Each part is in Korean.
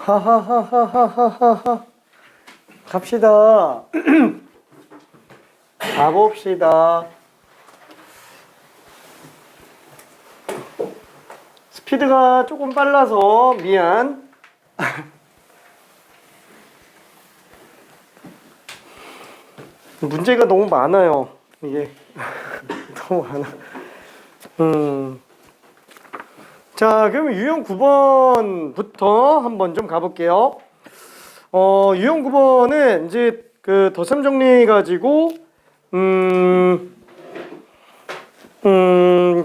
하하하하하하하. 갑시다. 가봅시다. 스피드가 조금 빨라서 미안. 문제가 너무 많아요. 이게 너무 많아. 자, 그럼 유형 9번부터 한번 좀 가볼게요. 유형 9번은 이제 그 덧셈 정리 가지고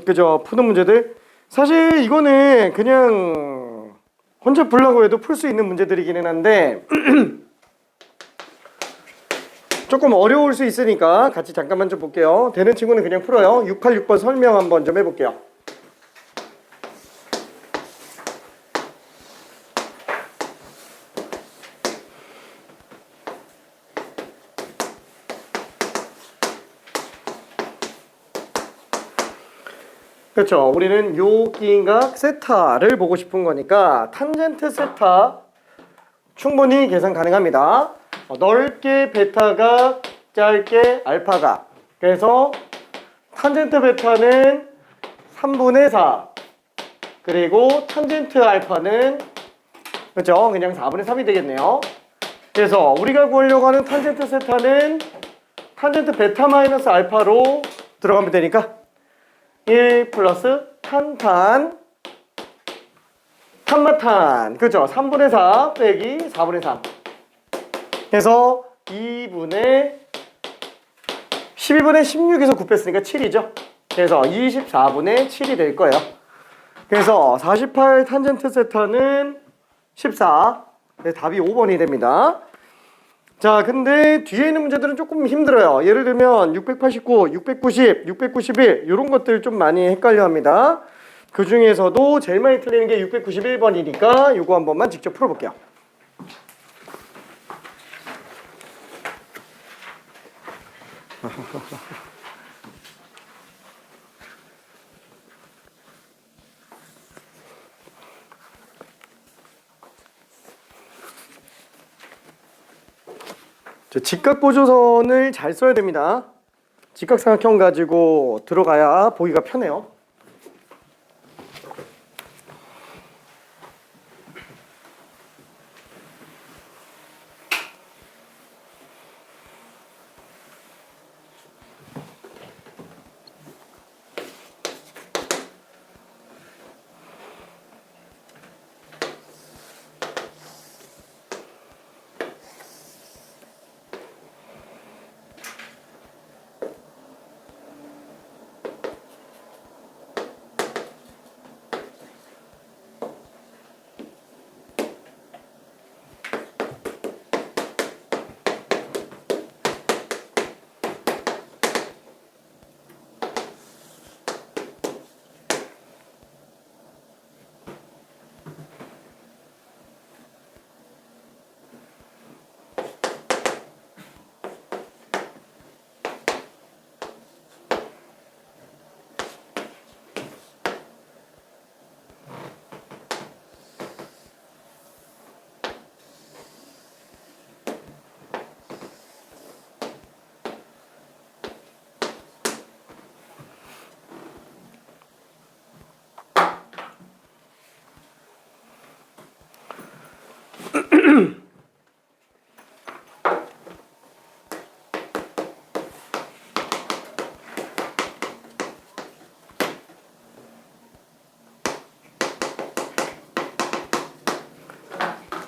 그죠, 푸는 문제들. 사실 이거는 그냥 혼자 풀라고 해도 풀 수 있는 문제들이기는 한데 조금 어려울 수 있으니까 같이 잠깐만 좀 볼게요. 되는 친구는 그냥 풀어요. 686번 설명 한번 좀 해볼게요. 그렇죠. 우리는 요 기인각 세타를 보고 싶은 거니까 탄젠트 세타 충분히 계산 가능합니다. 넓게 베타가, 짧게 알파가. 그래서 탄젠트 베타는 3분의 4. 그리고 탄젠트 알파는 그렇죠. 그냥 4분의 3이 되겠네요. 그래서 우리가 구하려고 하는 탄젠트 세타는 탄젠트 베타 마이너스 알파로 들어가면 되니까 1 플러스 탄마탄. 그죠? 3분의 4 빼기 4분의 3. 그래서 2분의 12분의 16에서 9 뺐으니까 7이죠. 그래서 24분의 7이 될 거예요. 그래서 48 탄젠트 세타는 14. 네, 답이 5번이 됩니다. 자, 근데 뒤에 있는 문제들은 조금 힘들어요. 예를 들면 689, 690, 691 이런 것들 좀 많이 헷갈려 합니다. 그 중에서도 제일 많이 틀리는 게 691번이니까 이거 한 번만 직접 풀어볼게요. 직각보조선을 잘 써야 됩니다. 직각삼각형 가지고 들어가야 보기가 편해요.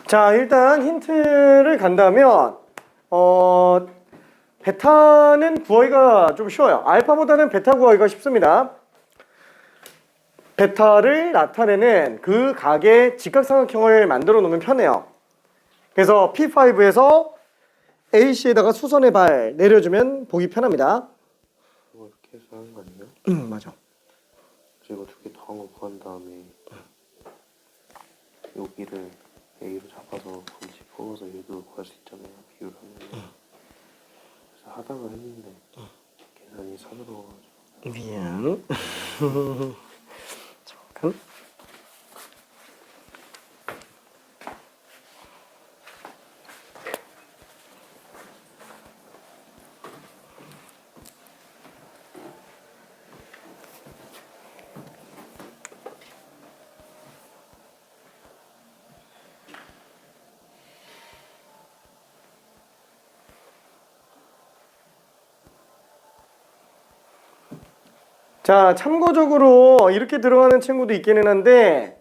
자, 일단 힌트를 간다면 베타는 구하기가 좀 쉬워요. 알파보다는 베타 구하기가 쉽습니다. 베타를 나타내는 그 각의 직각삼각형을 만들어 놓으면 편해요. 그래서 P5에서 AC에다가 수선의 발 내려주면 보기 편합니다. 그거 이렇게 해서 하는 거 아니에요? 맞아. 그리고 두 개 더한 거 구한 다음에 여기를 A로 잡아서 검지 뽑아서 여기로 구할 수 있잖아요. 비율을 하면. 그래서 하다가 했는데 계산이 사그러워가지고. 미안. 잠깐. 자, 참고적으로 이렇게 들어가는 친구도 있기는 한데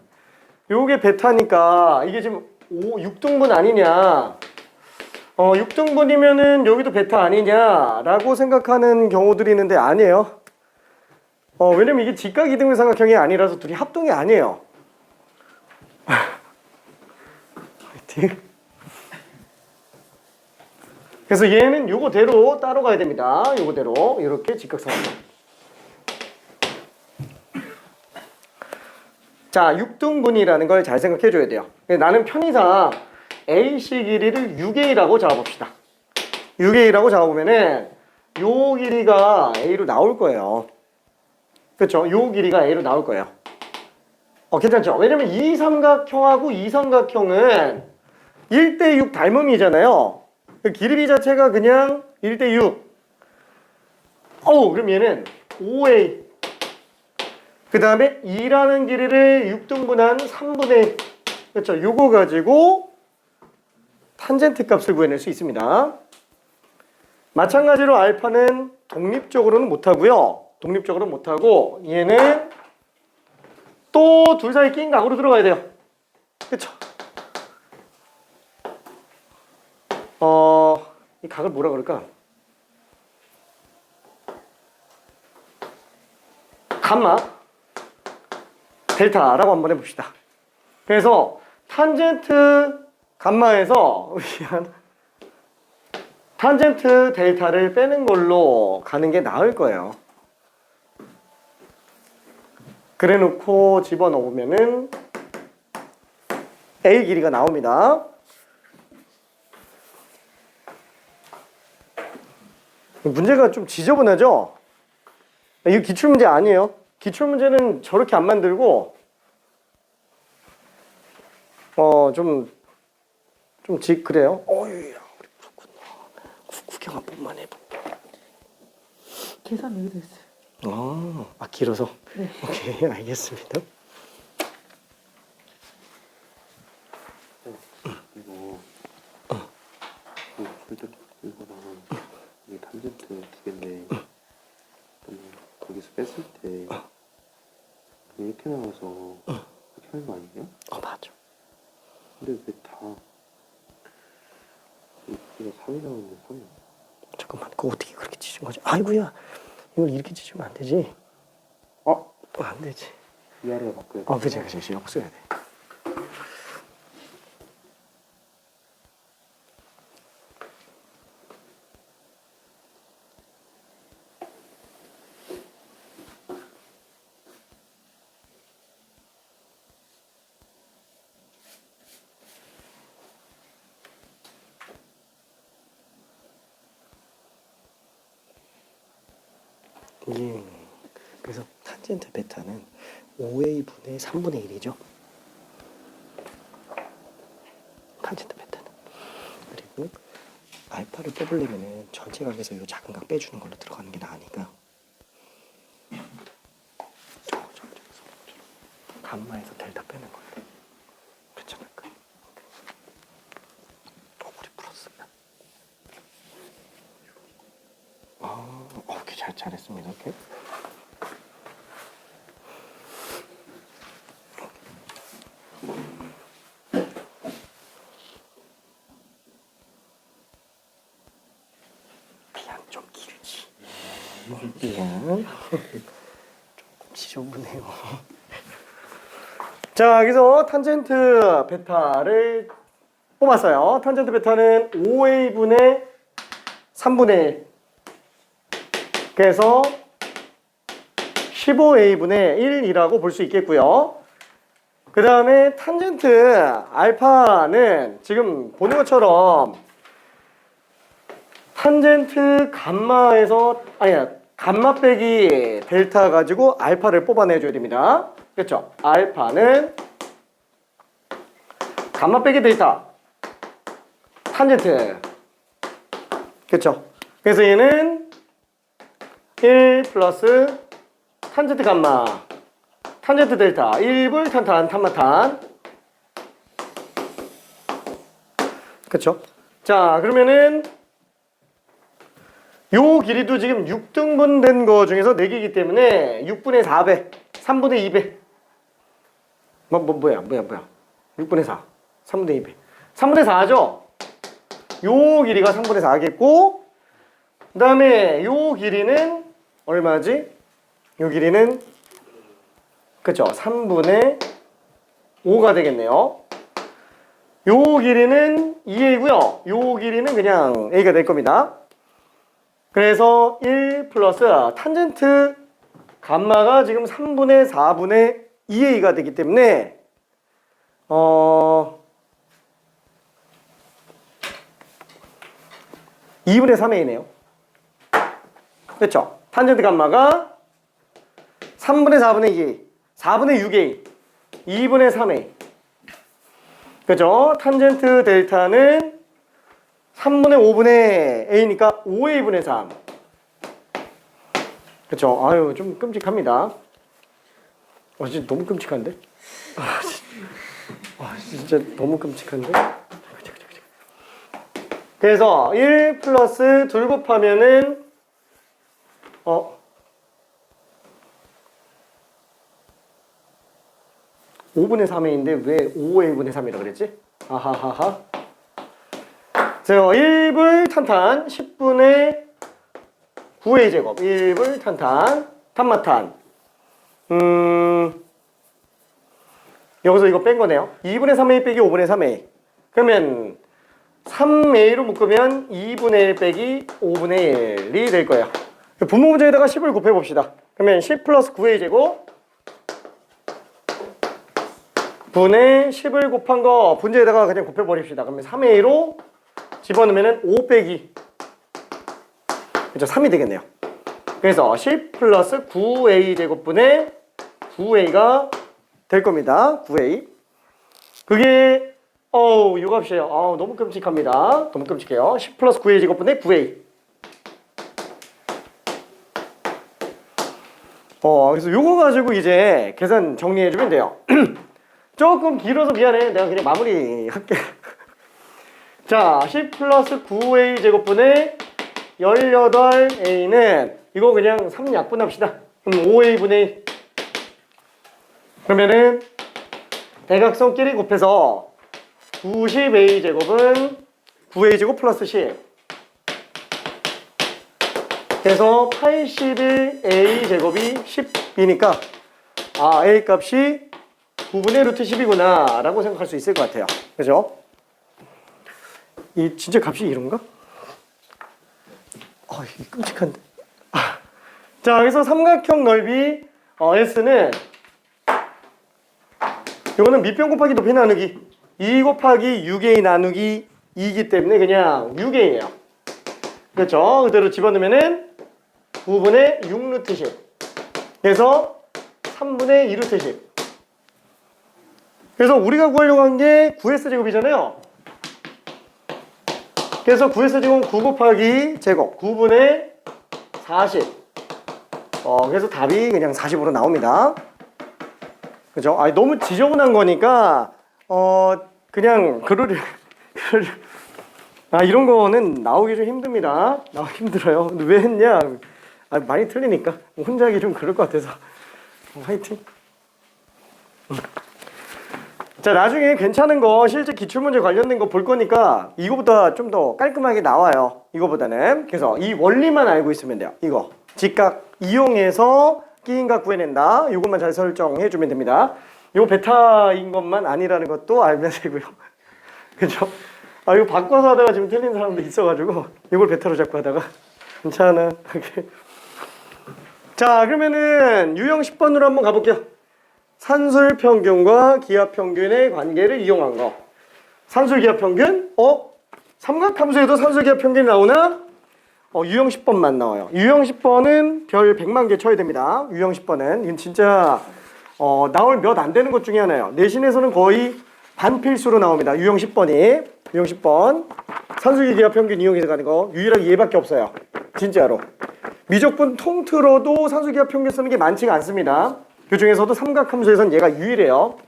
요게 베타니까 이게 지금 6등분 아니냐 6등분이면은 여기도 베타 아니냐라고 생각하는 경우들이 있는데 아니에요. 왜냐면 이게 직각 이등분 삼각형이 아니라서 둘이 합동이 아니에요. 화이팅. 그래서 얘는 요거대로 따로 가야 됩니다. 요거대로 이렇게 직각삼각형. 자, 6등분이라는 걸 잘 생각해 줘야 돼요. 나는 편의상 AC 길이를 6A라고 잡아봅시다. 6A라고 잡아보면은 요 길이가 A로 나올 거예요. 그렇죠? 요 길이가 A로 나올 거예요. 괜찮죠? 왜냐면 이 삼각형하고 이 삼각형은 1대6 닮음이잖아요. 그 길이 자체가 그냥 1대6. 그럼 얘는 5A. 그 다음에 2라는 길이를 6등분한 3분의 1. 그렇죠? 요거 가지고 탄젠트 값을 구해낼 수 있습니다. 마찬가지로 알파는 독립적으로는 못하고요. 독립적으로는 못하고 얘는 또 둘 사이 낀 각으로 들어가야 돼요. 그렇죠? 이 각을 뭐라 그럴까? 감마 델타라고 한번 해봅시다. 그래서 탄젠트 감마에서 탄젠트 델타를 빼는 걸로 가는 게 나을 거예요. 그래 놓고 집어넣으면은 A 길이가 나옵니다. 문제가 좀 지저분하죠? 이거 기출문제 아니에요. 기출문제는 저렇게 안 만들고 그래요. 우리 그렇구나. 구경 한 번만 해볼게. 계산 여기도 있어요. 길어서? 네. 오케이, 알겠습니다. 이게 탄젠트 두 개인데 거기서 뺐을 때 이렇게 나와서 이렇게 하는 거 아니에요? 맞아. 근데 왜 다 여기가 3이 나오는데 3이 잠깐만, 그거 어떻게 그렇게 찢은 거지? 아이고야, 이걸 이렇게 찢으면 안 되지. 안 되지. 위아래가 바뀌어야 돼. 그치. 없어야 돼. 그래서 탄젠트 베타는 5A 분의 3분의 1이죠. 탄젠트 베타는. 그리고 알파를 뽑으려면은 전체 각에서 이 작은 각 빼주는 걸로 들어가는 게 나으니까. 감마에서 델타 빼는 걸로. 괜찮을까? 우리 풀었으면. 오케이, 잘했습니다. 오케이. 미안, 좀 길지. 미안. 조금 지저분해요. 자, 여기서 탄젠트 베타를 뽑았어요. 탄젠트 베타는 5A분의 3분의 1. 그래서 15A분의 1이라고 볼 수 있겠고요. 그 다음에 탄젠트 알파는 지금 보는 것처럼 탄젠트 감마에서 감마 빼기 델타 가지고 알파를 뽑아내줘야 됩니다. 그렇죠? 알파는 감마 빼기 델타 탄젠트. 그렇죠? 그래서 얘는 1 플러스 탄젠트 감마 탄젠트 델타 1불 탄탄 탄마탄. 그쵸? 자, 그러면은 요 길이도 지금 6등분 된 거 중에서 4개이기 때문에 6분의 4배, 3분의 2배. 뭐야. 6분의 4, 3분의 2배. 3분의 4죠? 요 길이가 3분의 4겠고, 그 다음에 요 길이는 얼마지? 요 길이는, 그쵸? 3분의 5가 되겠네요. 요 길이는 2a고요. 요 길이는 그냥 a가 될 겁니다. 그래서 1 플러스 탄젠트 감마가 지금 3분의 4분의 2a가 되기 때문에 2분의 3a네요. 그렇죠? 탄젠트 감마가 3분의 4분의 2a, 4분의 6a, 2분의 3a. 그죠? 탄젠트 델타는 3분의 5분의 a니까 5a분의 3. 그쵸? 아유, 좀 끔찍합니다. 진짜 너무 끔찍한데? 진짜 너무 끔찍한데? 그래서 1 플러스 둘 곱하면은 5분의 3a인데 왜 5a분의 3이라고 그랬지? 아하하하. 자, 1불 탄탄 10분의 9a 제곱 1불 탄탄 탄마탄. 여기서 이거 뺀 거네요. 2분의 3a 빼기 5분의 3a. 그러면 3a로 묶으면 2분의 1 빼기 5분의 1이 될 거예요. 분모 문제에다가 10을 곱해 봅시다. 그러면 10 플러스 9a 제곱 분의 10을 곱한 거 분제에다가 그냥 곱해 버립시다. 그러면 3a로 집어넣으면 5 빼기 그렇죠? 3이 되겠네요. 그래서 10 플러스 9a 제곱분의 9a가 될 겁니다. 9a. 그게 요 값이에요. 너무 끔찍합니다. 너무 끔찍해요. 10 플러스 9a 제곱분의 9a. 그래서 요거 가지고 이제 계산 정리해주면 돼요. 조금 길어서 미안해. 내가 그냥 마무리 할게. 자, 10 플러스 9a 제곱분의 18a는 이거 그냥 3약분합시다. 그럼 5a분의 1. 그러면은 대각선끼리 곱해서 90a 제곱은 9a 제곱 플러스 10. 그래서 81a 제곱이 10이니까 a 값이 9분의 루트 10이구나 라고 생각할 수 있을 것 같아요. 그죠? 이 진짜 값이 이런가? 이게 끔찍한데. 자, 그래서 삼각형 넓이 S는 이거는 밑변 곱하기 높이 나누기 2 곱하기 6a 나누기 2이기 때문에 그냥 6a예요. 그렇죠? 그대로 집어넣으면은 9분의 6 루트 10. 그래서 3분의 2 루트 10. 그래서 우리가 구하려고 한 게 9s 제곱이잖아요. 그래서 9s 제곱은 9 곱하기 제곱 9분의 40. 그래서 답이 그냥 40으로 나옵니다. 그죠? 너무 지저분한 거니까 그냥 이런 거는 나오기 좀 힘듭니다. 나오기 힘들어요. 근데 왜 했냐? 많이 틀리니까 혼자 하기 좀 그럴 것 같아서 화이팅. 자, 나중에 괜찮은 거 실제 기출문제 관련된 거 볼 거니까 이거보다 좀 더 깔끔하게 나와요. 이거보다는. 그래서 이 원리만 알고 있으면 돼요. 이거 직각 이용해서 끼인각 구해낸다. 이것만 잘 설정해 주면 됩니다. 이거 베타인 것만 아니라는 것도 알면 되고요. 그죠? 이거 바꿔서 하다가 지금 틀린 사람도 있어가지고 이걸 베타로 잡고 하다가 괜찮아. 이렇게. 자, 그러면은 유형 10번으로 한번 가볼게요. 산술 평균과 기하 평균의 관계를 이용한 거. 산술 기하 평균? 삼각함수에도 산술 기하 평균이 나오나? 유형 10번만 나와요. 유형 10번은 별 100만 개 쳐야 됩니다. 유형 10번은 이건 진짜 나올 몇 안 되는 것 중에 하나예요. 내신에서는 거의 반필수로 나옵니다. 유형 10번이. 유형 10번 산술 기하 평균 이용해서 가는 거 유일하게 얘밖에 없어요. 진짜로. 미적분 통틀어도 산술 기하 평균 쓰는 게 많지가 않습니다. 그 중에서도 삼각함수에서는 얘가 유일해요.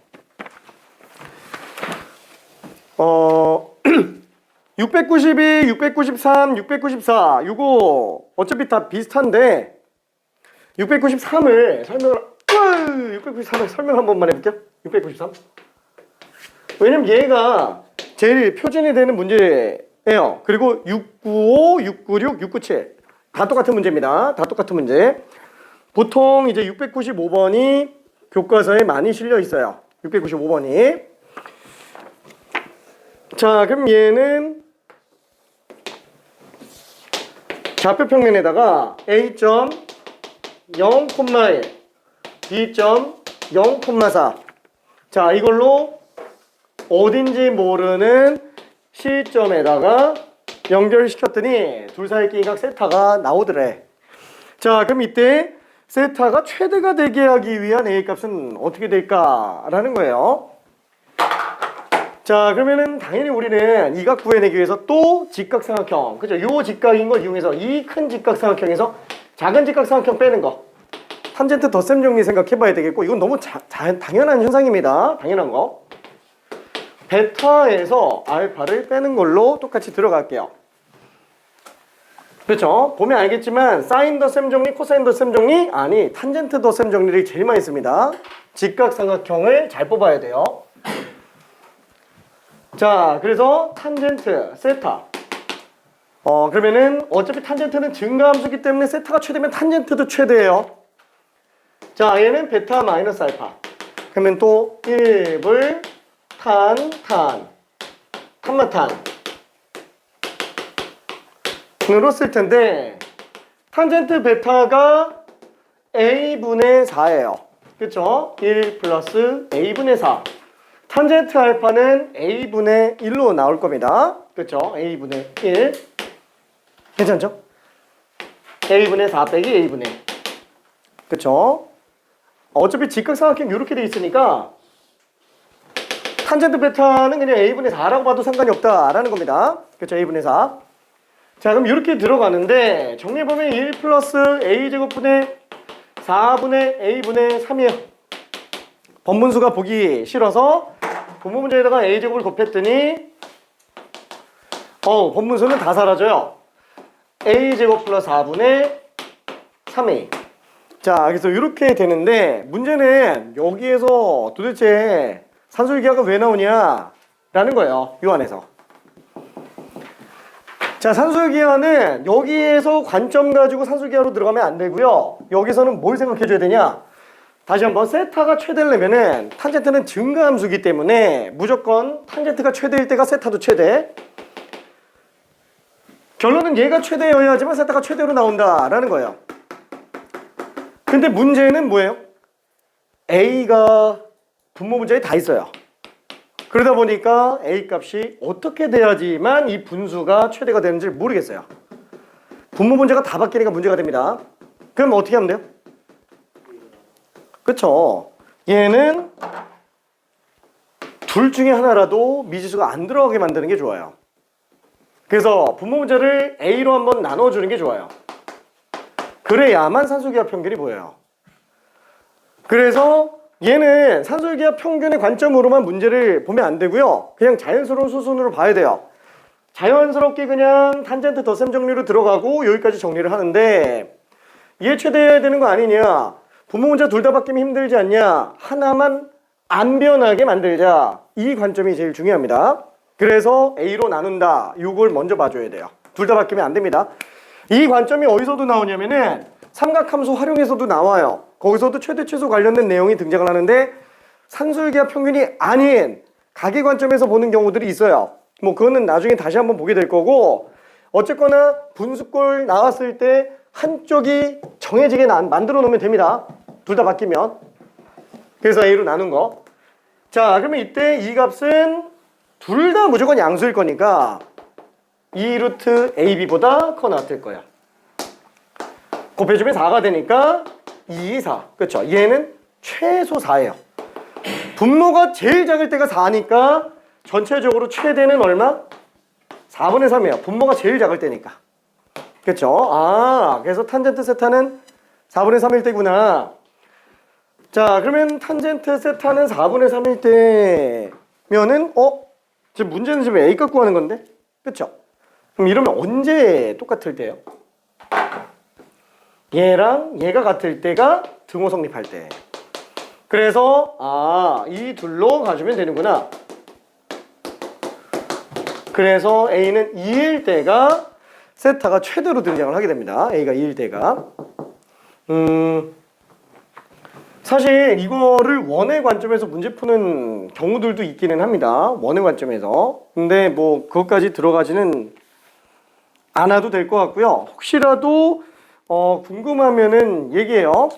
692, 693, 694 이거 어차피 다 비슷한데 693을 설명 한 번만 해볼게요. 693. 왜냐면 얘가 제일 표준이 되는 문제예요. 그리고 695, 696, 697 다 똑같은 문제입니다. 다 똑같은 문제. 보통 이제 695번이 교과서에 많이 실려 있어요. 695번이. 자, 그럼 얘는 좌표 평면에다가 A.0,1, B.0,4. 자, 이걸로 어딘지 모르는 시점에다가 연결시켰더니 둘 사이 끼각 세타가 나오더래. 자, 그럼 이때 세타가 최대가 되게 하기 위한 A 값은 어떻게 될까라는 거예요. 자, 그러면은 당연히 우리는 이 각 구해내기 위해서 또 직각삼각형, 그죠? 요 직각인 걸 이용해서 이 큰 직각삼각형에서 작은 직각삼각형 빼는 거. 탄젠트 덧셈 정리 생각해봐야 되겠고, 이건 너무 당연한 현상입니다. 당연한 거. 베타에서 알파를 빼는 걸로 똑같이 들어갈게요. 그렇죠? 보면 알겠지만 사인 덧셈 정리, 코사인 덧셈 정리, 아니 탄젠트 덧셈 정리를 제일 많이 씁니다. 직각삼각형을 잘 뽑아야 돼요. 자, 그래서 탄젠트 세타. 그러면은 어차피 탄젠트는 증가함수기 때문에 세타가 최대면 탄젠트도 최대예요. 자, 얘는 베타 마이너스 알파. 그러면 또 1불 탄마탄 으로 쓸 텐데 탄젠트 베타가 a분의 4예요. 그쵸? 1 플러스 a분의 4. 탄젠트 알파는 a분의 1로 나올 겁니다. 그쵸? a분의 1. 괜찮죠? a분의 4 빼기 a분의 1. 그쵸? 어차피 직각삼각형 이렇게 돼 있으니까 탄젠트 베타는 그냥 a분의 4라고 봐도 상관이 없다라는 겁니다. 그쵸? a분의 4. 자, 그럼 이렇게 들어가는데 정리해보면 1 플러스 a제곱분의 4분의 a분의 3이에요. 번분수가 보기 싫어서 분모 문제에다가 a제곱을 곱했더니 번분수는 다 사라져요. a제곱 플러스 4분의 3a. 자, 그래서 이렇게 되는데 문제는 여기에서 도대체 산술기하가 왜 나오냐 라는 거예요. 이 안에서. 자, 산술기하는 여기에서 관점 가지고 산술기하로 들어가면 안 되고요. 여기서는 뭘 생각해 줘야 되냐? 다시 한번 세타가 최대려면은 탄젠트는 증가함수기 때문에 무조건 탄젠트가 최대일 때가 세타도 최대. 결론은 얘가 최대여야지만 세타가 최대로 나온다라는 거예요. 근데 문제는 뭐예요? A가 분모 문제에 다 있어요. 그러다 보니까 A 값이 어떻게 돼야지만 이 분수가 최대가 되는지 모르겠어요. 분모 문제가 다 바뀌니까 문제가 됩니다. 그럼 어떻게 하면 돼요? 그쵸? 얘는 둘 중에 하나라도 미지수가 안 들어가게 만드는 게 좋아요. 그래서 분모 문제를 A로 한번 나눠주는 게 좋아요. 그래야만 산술기하 평균이 보여요. 그래서 얘는 산술기하 평균의 관점으로만 문제를 보면 안 되고요. 그냥 자연스러운 수순으로 봐야 돼요. 자연스럽게 그냥 탄젠트 덧셈 정리로 들어가고 여기까지 정리를 하는데 얘 최대해야 되는 거 아니냐? 분모 문제 둘 다 바뀌면 힘들지 않냐? 하나만 안 변하게 만들자. 이 관점이 제일 중요합니다. 그래서 A로 나눈다. 이걸 먼저 봐줘야 돼요. 둘 다 바뀌면 안 됩니다. 이 관점이 어디서도 나오냐면은 삼각함수 활용해서도 나와요. 거기서도 최대 최소 관련된 내용이 등장을 하는데 산술기하 평균이 아닌 가계 관점에서 보는 경우들이 있어요. 뭐 그거는 나중에 다시 한번 보게 될 거고, 어쨌거나 분수꼴 나왔을 때 한쪽이 정해지게 만들어 놓으면 됩니다. 둘 다 바뀌면. 그래서 A로 나눈 거. 자, 그러면 이때 이 값은 둘 다 무조건 양수일 거니까 2루트 AB보다 커 나왔을 거야. 곱해주면 4가 되니까 2, 4. 그렇죠? 얘는 최소 4예요. 분모가 제일 작을 때가 4니까 전체적으로 최대는 얼마? 4분의 3이에요. 분모가 제일 작을 때니까. 그렇죠? 아, 그래서 탄젠트 세타는 4분의 3일 때구나. 자, 그러면 탄젠트 세타는 4분의 3일 때면은 지금 문제는 지금 A 값 구하는 건데? 그쵸? 그럼 이러면 언제 똑같을 때요? 얘랑 얘가 같을 때가 등호 성립할 때. 그래서 이 둘로 가주면 되는구나. 그래서 A는 2일 때가 세타가 최대로 등장을 하게 됩니다. A가 2일 때가. 사실 이거를 원의 관점에서 문제 푸는 경우들도 있기는 합니다. 원의 관점에서. 근데 뭐 그것까지 들어가지는 않아도 될 것 같고요. 혹시라도 궁금하면은 얘기해요.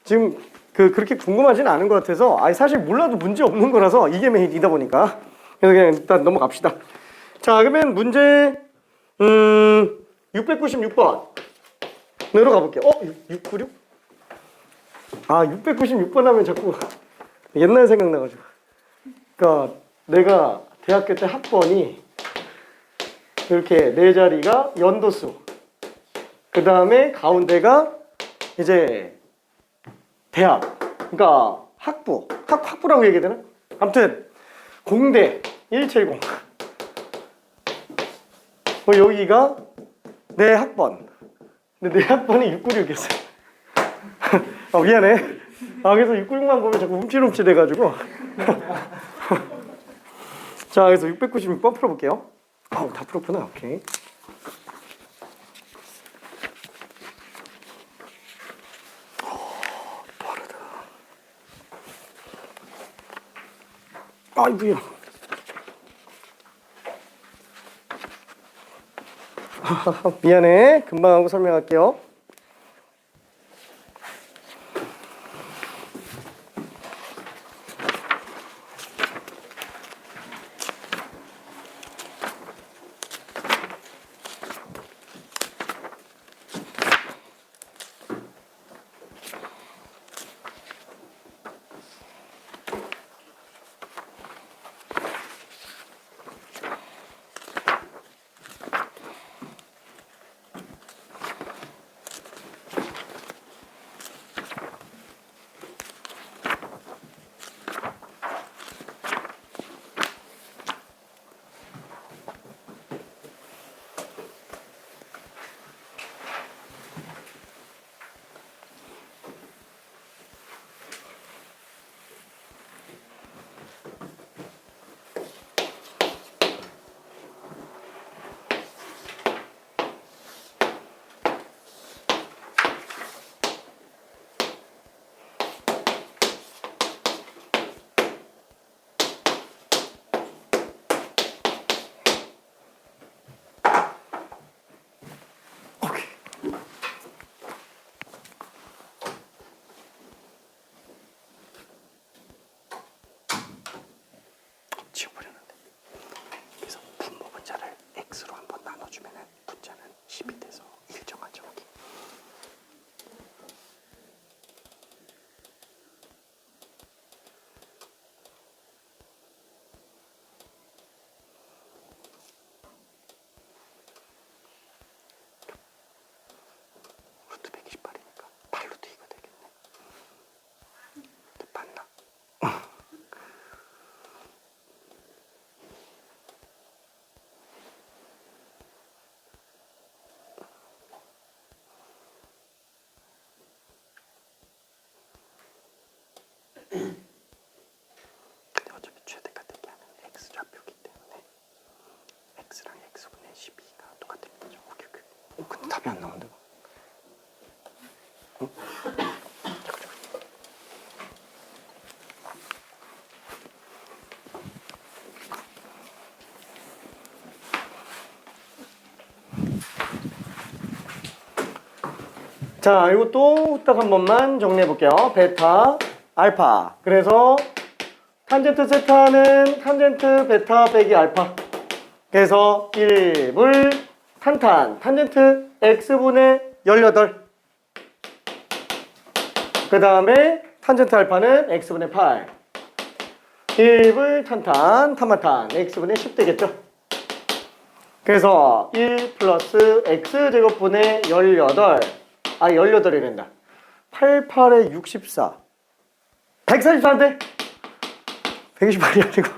지금 그렇게 궁금하진 않은 것 같아서 사실 몰라도 문제 없는 거라서 이게 메인이다 보니까 그냥 일단 넘어갑시다. 자, 그러면 문제 696번 으로 가볼게요. 696? 696번 하면 자꾸 옛날 생각나가지고. 그러니까 내가 대학교 때 학번이 이렇게 네 자리가 연도수, 그 다음에 가운데가 이제 대학, 그러니까 학부라고 얘기해야 되나? 아무튼 공대 170. 여기가 내 학번. 근데 내 학번이 696이었어요. 미안해. 그래서 696만 보면 자꾸 움찔움찔 해가지고. 자, 그래서 696번 풀어볼게요. 다 풀었구나. 오케이. 빠르다. 아이고야. 미안해. 금방 하고 설명할게요. 지워버렸는데. 그래서 분모 분자를 x로 한번 나눠주면은 분자는 10이 돼서 일정하죠. 여기. 루트 128이니까 8루트 2가 되겠네. 맞나? 근데 어차피 최대가 되게 하는 x좌표기 때문에 x랑 x분의 12가 똑같은 거죠. 오케이. 근데 답이 안 나오는데. 응? 자, 이것도 딱 한 번만 정리해 볼게요. 베타, 알파. 그래서 탄젠트 세타는 탄젠트 베타 빼기 알파. 그래서 1불 탄탄 탄젠트 x분의 18. 그 다음에 탄젠트 알파는 x분의 8. 1불 탄탄 탄마탄 x분의 10 되겠죠. 그래서 1 플러스 x제곱분의 18. 18이 된다. 88에 64. 144인데? 128이 아니고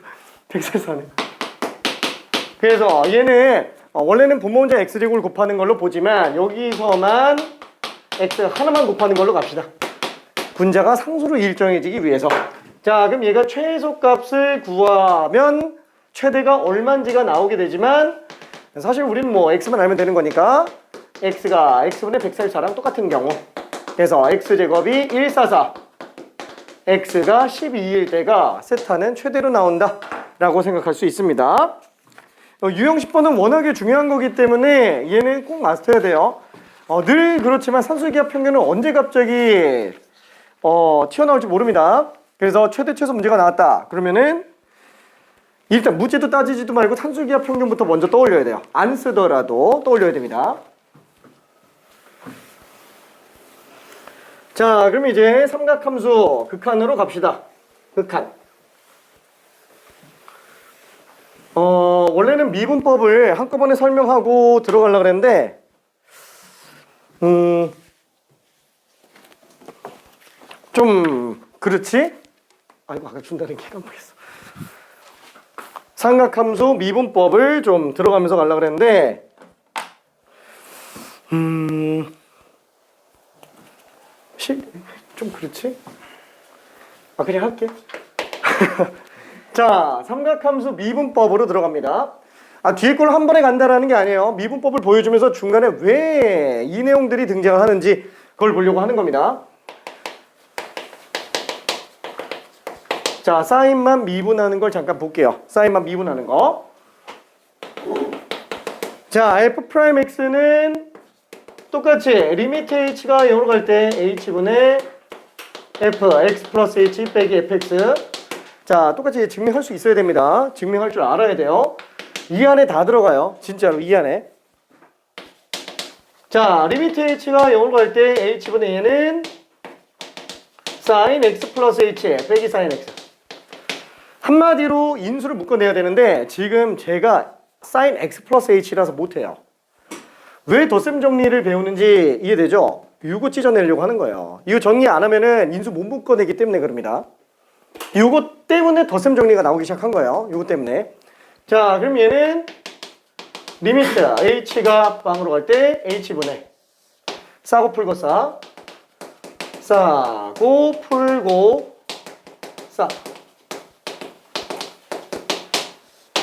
144네. 그래서 얘는 원래는 분모문자 x제곱을 곱하는 걸로 보지만 여기서만 x 하나만 곱하는 걸로 갑시다. 분자가 상수로 일정해지기 위해서. 자, 그럼 얘가 최소값을 구하면 최대가 얼마인지가 나오게 되지만 사실 우리는 뭐 x만 알면 되는 거니까 x가 x분의 144랑 똑같은 경우, 그래서 x제곱이 144, x가 12일 때가 세타는 최대로 나온다 라고 생각할 수 있습니다. 유형 10번은 워낙에 중요한 거기 때문에 얘는 꼭 마스터해야 돼요. 늘 그렇지만 산술기하 평균은 언제 갑자기 튀어나올지 모릅니다. 그래서 최대 최소 문제가 나왔다 그러면은 일단 무지도 따지지도 말고 산술기하 평균부터 먼저 떠올려야 돼요. 안 쓰더라도 떠올려야 됩니다. 자, 그럼 이제 삼각함수 극한으로 갑시다. 극한. 원래는 미분법을 한꺼번에 설명하고 들어가려고 그랬는데 좀 그렇지? 아이고, 아까 준다는 게 깜빡했어. 삼각함수 미분법을 좀 들어가면서 가려고 그랬는데 좀 그렇지? 그냥 할게. 자, 삼각함수 미분법으로 들어갑니다. 뒤에 걸 한 번에 간다라는 게 아니에요. 미분법을 보여주면서 중간에 왜 이 내용들이 등장하는지 그걸 보려고 하는 겁니다. 자, 사인만 미분하는 걸 잠깐 볼게요. 사인만 미분하는 거. 자, f'x는 똑같이 리미트 h가 0으로 갈 때 h분의 f, x 플러스 h 빼기 fx. 자, 똑같이 증명할 수 있어야 됩니다. 증명할 줄 알아야 돼요. 이 안에 다 들어가요. 진짜로 이 안에. 자, 리미트 h가 0으로 갈 때 h분의 얘는 sin x 플러스 h 빼기 sin x. 한마디로 인수를 묶어내야 되는데 지금 제가 sin x 플러스 h라서 못해요. 왜 덧셈 정리를 배우는지 이해되죠? 이거 찢어내려고 하는 거예요. 이거 정리 안 하면은 인수 못 묶어내기 때문에 그럽니다. 이거 때문에 덧셈 정리가 나오기 시작한 거예요. 이거 때문에. 자, 그럼 얘는 리미트 h가 빵으로 갈 때 h분의 싸고 풀고 싸, 싸고 풀고 싸.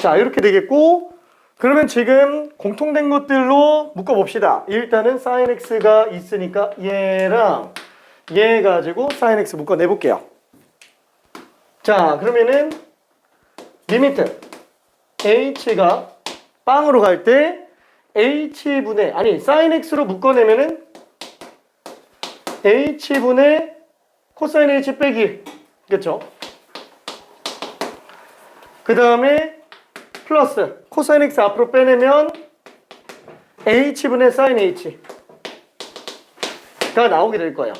자, 이렇게 되겠고, 그러면 지금 공통된 것들로 묶어봅시다. 일단은 sin x가 있으니까 얘랑 얘 가지고 sin x 묶어내볼게요. 자, 그러면은 리미트 h가 빵으로 갈 때 h분의 sin x로 묶어내면은 h분의 코사인 h 빼기, 그렇죠? 그 다음에 플러스 코사인 x 앞으로 빼내면 h분의 sin h가 나오게 될 거예요.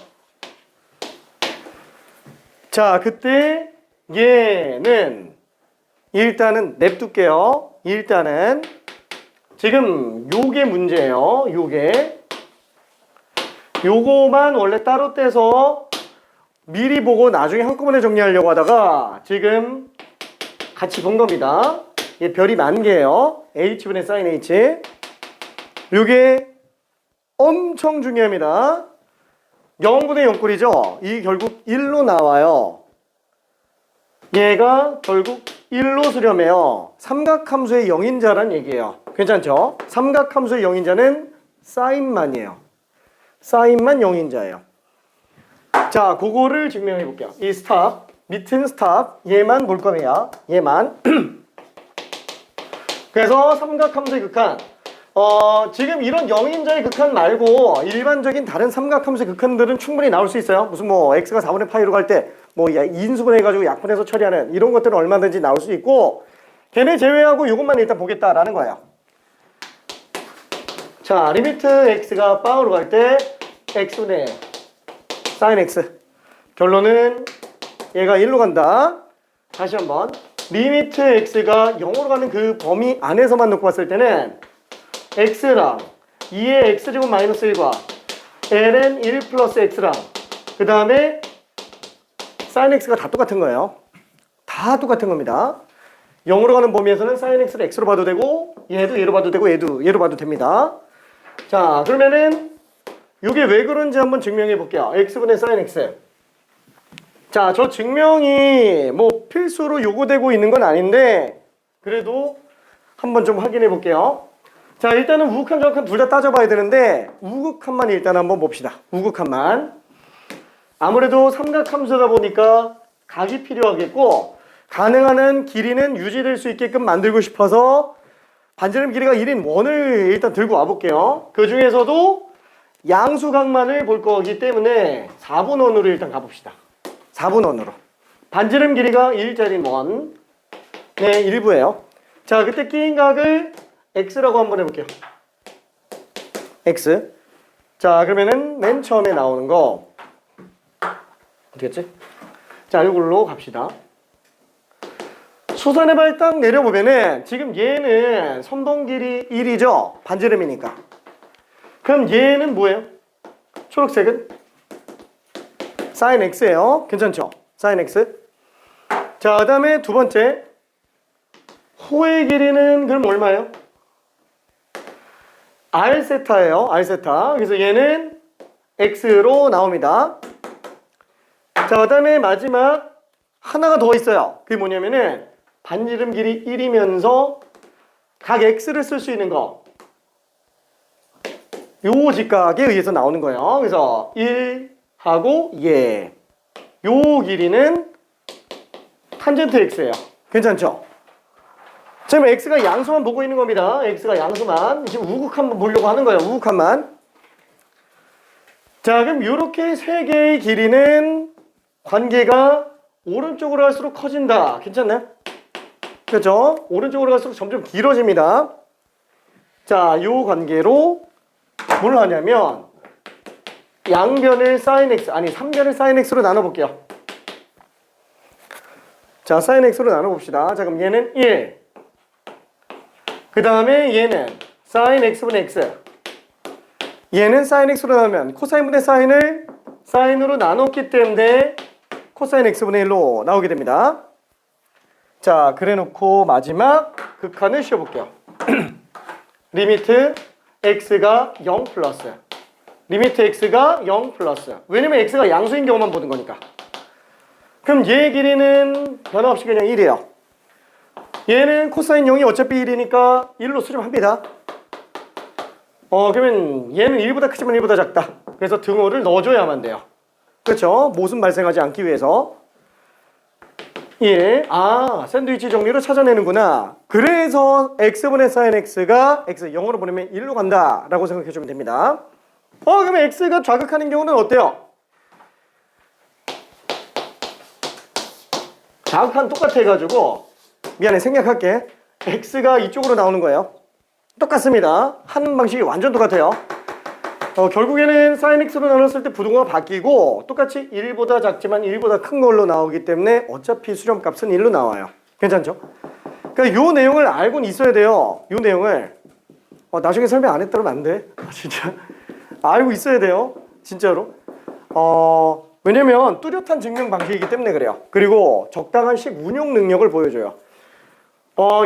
자, 그때 얘는 일단은 냅둘게요. 일단은 지금 요게 문제예요. 요거만 원래 따로 떼서 미리 보고 나중에 한꺼번에 정리하려고 하다가 지금 같이 본 겁니다. 얘 별이 만 개예요. h분의 sin h. 요게 엄청 중요합니다. 0분의 0꼴이죠. 이 결국 1로 나와요. 얘가 결국 1로 수렴해요. 삼각함수의 영인자란 얘기예요. 괜찮죠? 삼각함수의 영인자는 사인만이에요. 사인만 영인자예요. 자, 그거를 증명해 볼게요. 이 스탑, 밑은 스탑, 얘만 볼 겁니다. 얘만. 그래서 삼각함수의 극한. 지금 이런 영인자의 극한 말고 일반적인 다른 삼각함수의 극한들은 충분히 나올 수 있어요. 무슨 뭐 x가 4분의 파이로 갈 때 뭐 인수분해해가지고 약분해서 처리하는 이런 것들은 얼마든지 나올 수 있고, 걔네 제외하고 이것만 일단 보겠다라는 거예요. 자, 리미트 x가 빵으로 갈 때 x분의 sin x. 결론은 얘가 1로 간다. 다시 한번. 리미트 x가 0으로 가는 그 범위 안에서만 놓고 봤을 때는 x랑 2의 x제곱 마이너스 1과 ln 1 플러스 x랑 그 다음에 sin x가 다 똑같은 거예요. 다 똑같은 겁니다. 0으로 가는 범위에서는 sin x를 x로 봐도 되고 얘도 얘로 봐도 되고 얘도 얘로 봐도 됩니다. 자, 그러면은 이게 왜 그런지 한번 증명해 볼게요. x분의 sin x. 자, 저 증명이 뭐 필수로 요구되고 있는 건 아닌데 그래도 한번 좀 확인해 볼게요. 자, 일단은 우극한 정확한 둘 다 따져봐야 되는데 우극한만 일단 한번 봅시다. 우극한만. 아무래도 삼각함수다 보니까 각이 필요하겠고 가능한 한 길이는 유지될 수 있게끔 만들고 싶어서 반지름 길이가 1인 원을 일단 들고 와볼게요. 그 중에서도 양수각만을 볼 거기 때문에 4분원으로 일단 가봅시다. 4분원으로. 반지름 길이가 1짜리 원. 네, 일부예요. 자, 그때 끼인 각을 x라고 한번 해볼게요. x. 자, 그러면은 맨 처음에 나오는 거 어떻겠지? 자, 이걸로 갑시다. 수선의 발 딱 내려보면은 지금 얘는 선동 길이 1이죠? 반지름이니까. 그럼 얘는 뭐예요? 초록색은? sin x예요. 괜찮죠? sin x. 자, 그 다음에 두 번째. 호의 길이는 그럼 얼마예요? r 세타예요. r 세타. 그래서 얘는 x로 나옵니다. 자, 그 다음에 마지막 하나가 더 있어요. 그게 뭐냐면은 반지름 길이 1이면서 각 x를 쓸 수 있는 거. 요 직각에 의해서 나오는 거예요. 그래서 1하고 얘. 요 길이는 탄젠트 x예요. 괜찮죠? 지금 x가 양수만 보고 있는 겁니다. x가 양수만. 지금 우극한만 보려고 하는 거예요. 우극한만. 자, 그럼 이렇게 세 개의 길이는 관계가 오른쪽으로 갈수록 커진다. 괜찮나요? 그렇죠? 오른쪽으로 갈수록 점점 길어집니다. 자, 이 관계로 뭘 하냐면 양변을 sin x, 아니 3변을 sin x로 나눠볼게요. 자, sin x로 나눠봅시다. 자, 그럼 얘는 1. 그 다음에 얘는 sin x분의 x. 얘는 sin x로 나누면 코사인분의 사인을 사인으로 나눴기 때문에 코사인 x분의 1로 나오게 됩니다. 자, 그래놓고 마지막 극한을 씌워볼게요. 리미트 x가 0 플러스 리미트 x가 0 플러스. 왜냐면 x가 양수인 경우만 보는 거니까. 그럼 얘의 길이는 변화 없이 그냥 1이에요. 얘는 코사인 0이 어차피 1이니까 1로 수렴합니다. 그러면 얘는 1보다 크지만 1보다 작다. 그래서 등호를 넣어줘야만 돼요. 그렇죠? 모순 발생하지 않기 위해서. 1. 아, 샌드위치 정리로 찾아내는구나. 그래서 x분의 sin x가 x 0으로 보내면 1로 간다 라고 생각해주면 됩니다. 그러면 x가 좌극하는 경우는 어때요? 좌극한 똑같아 해가지고 미안해, 생략할게. x가 이쪽으로 나오는 거예요. 똑같습니다. 하는 방식이 완전 똑같아요. 결국에는 sin x로 나눴을 때 부등호가 바뀌고 똑같이 1보다 작지만 1보다 큰 걸로 나오기 때문에 어차피 수렴값은 1로 나와요. 괜찮죠? 그러니까 요 내용을 알고는 있어야 돼요. 요 내용을. 나중에 설명 안 했다면 안 돼. 진짜. 알고 있어야 돼요. 진짜로. 왜냐면 뚜렷한 증명 방식이기 때문에 그래요. 그리고 적당한 식 운용 능력을 보여줘요.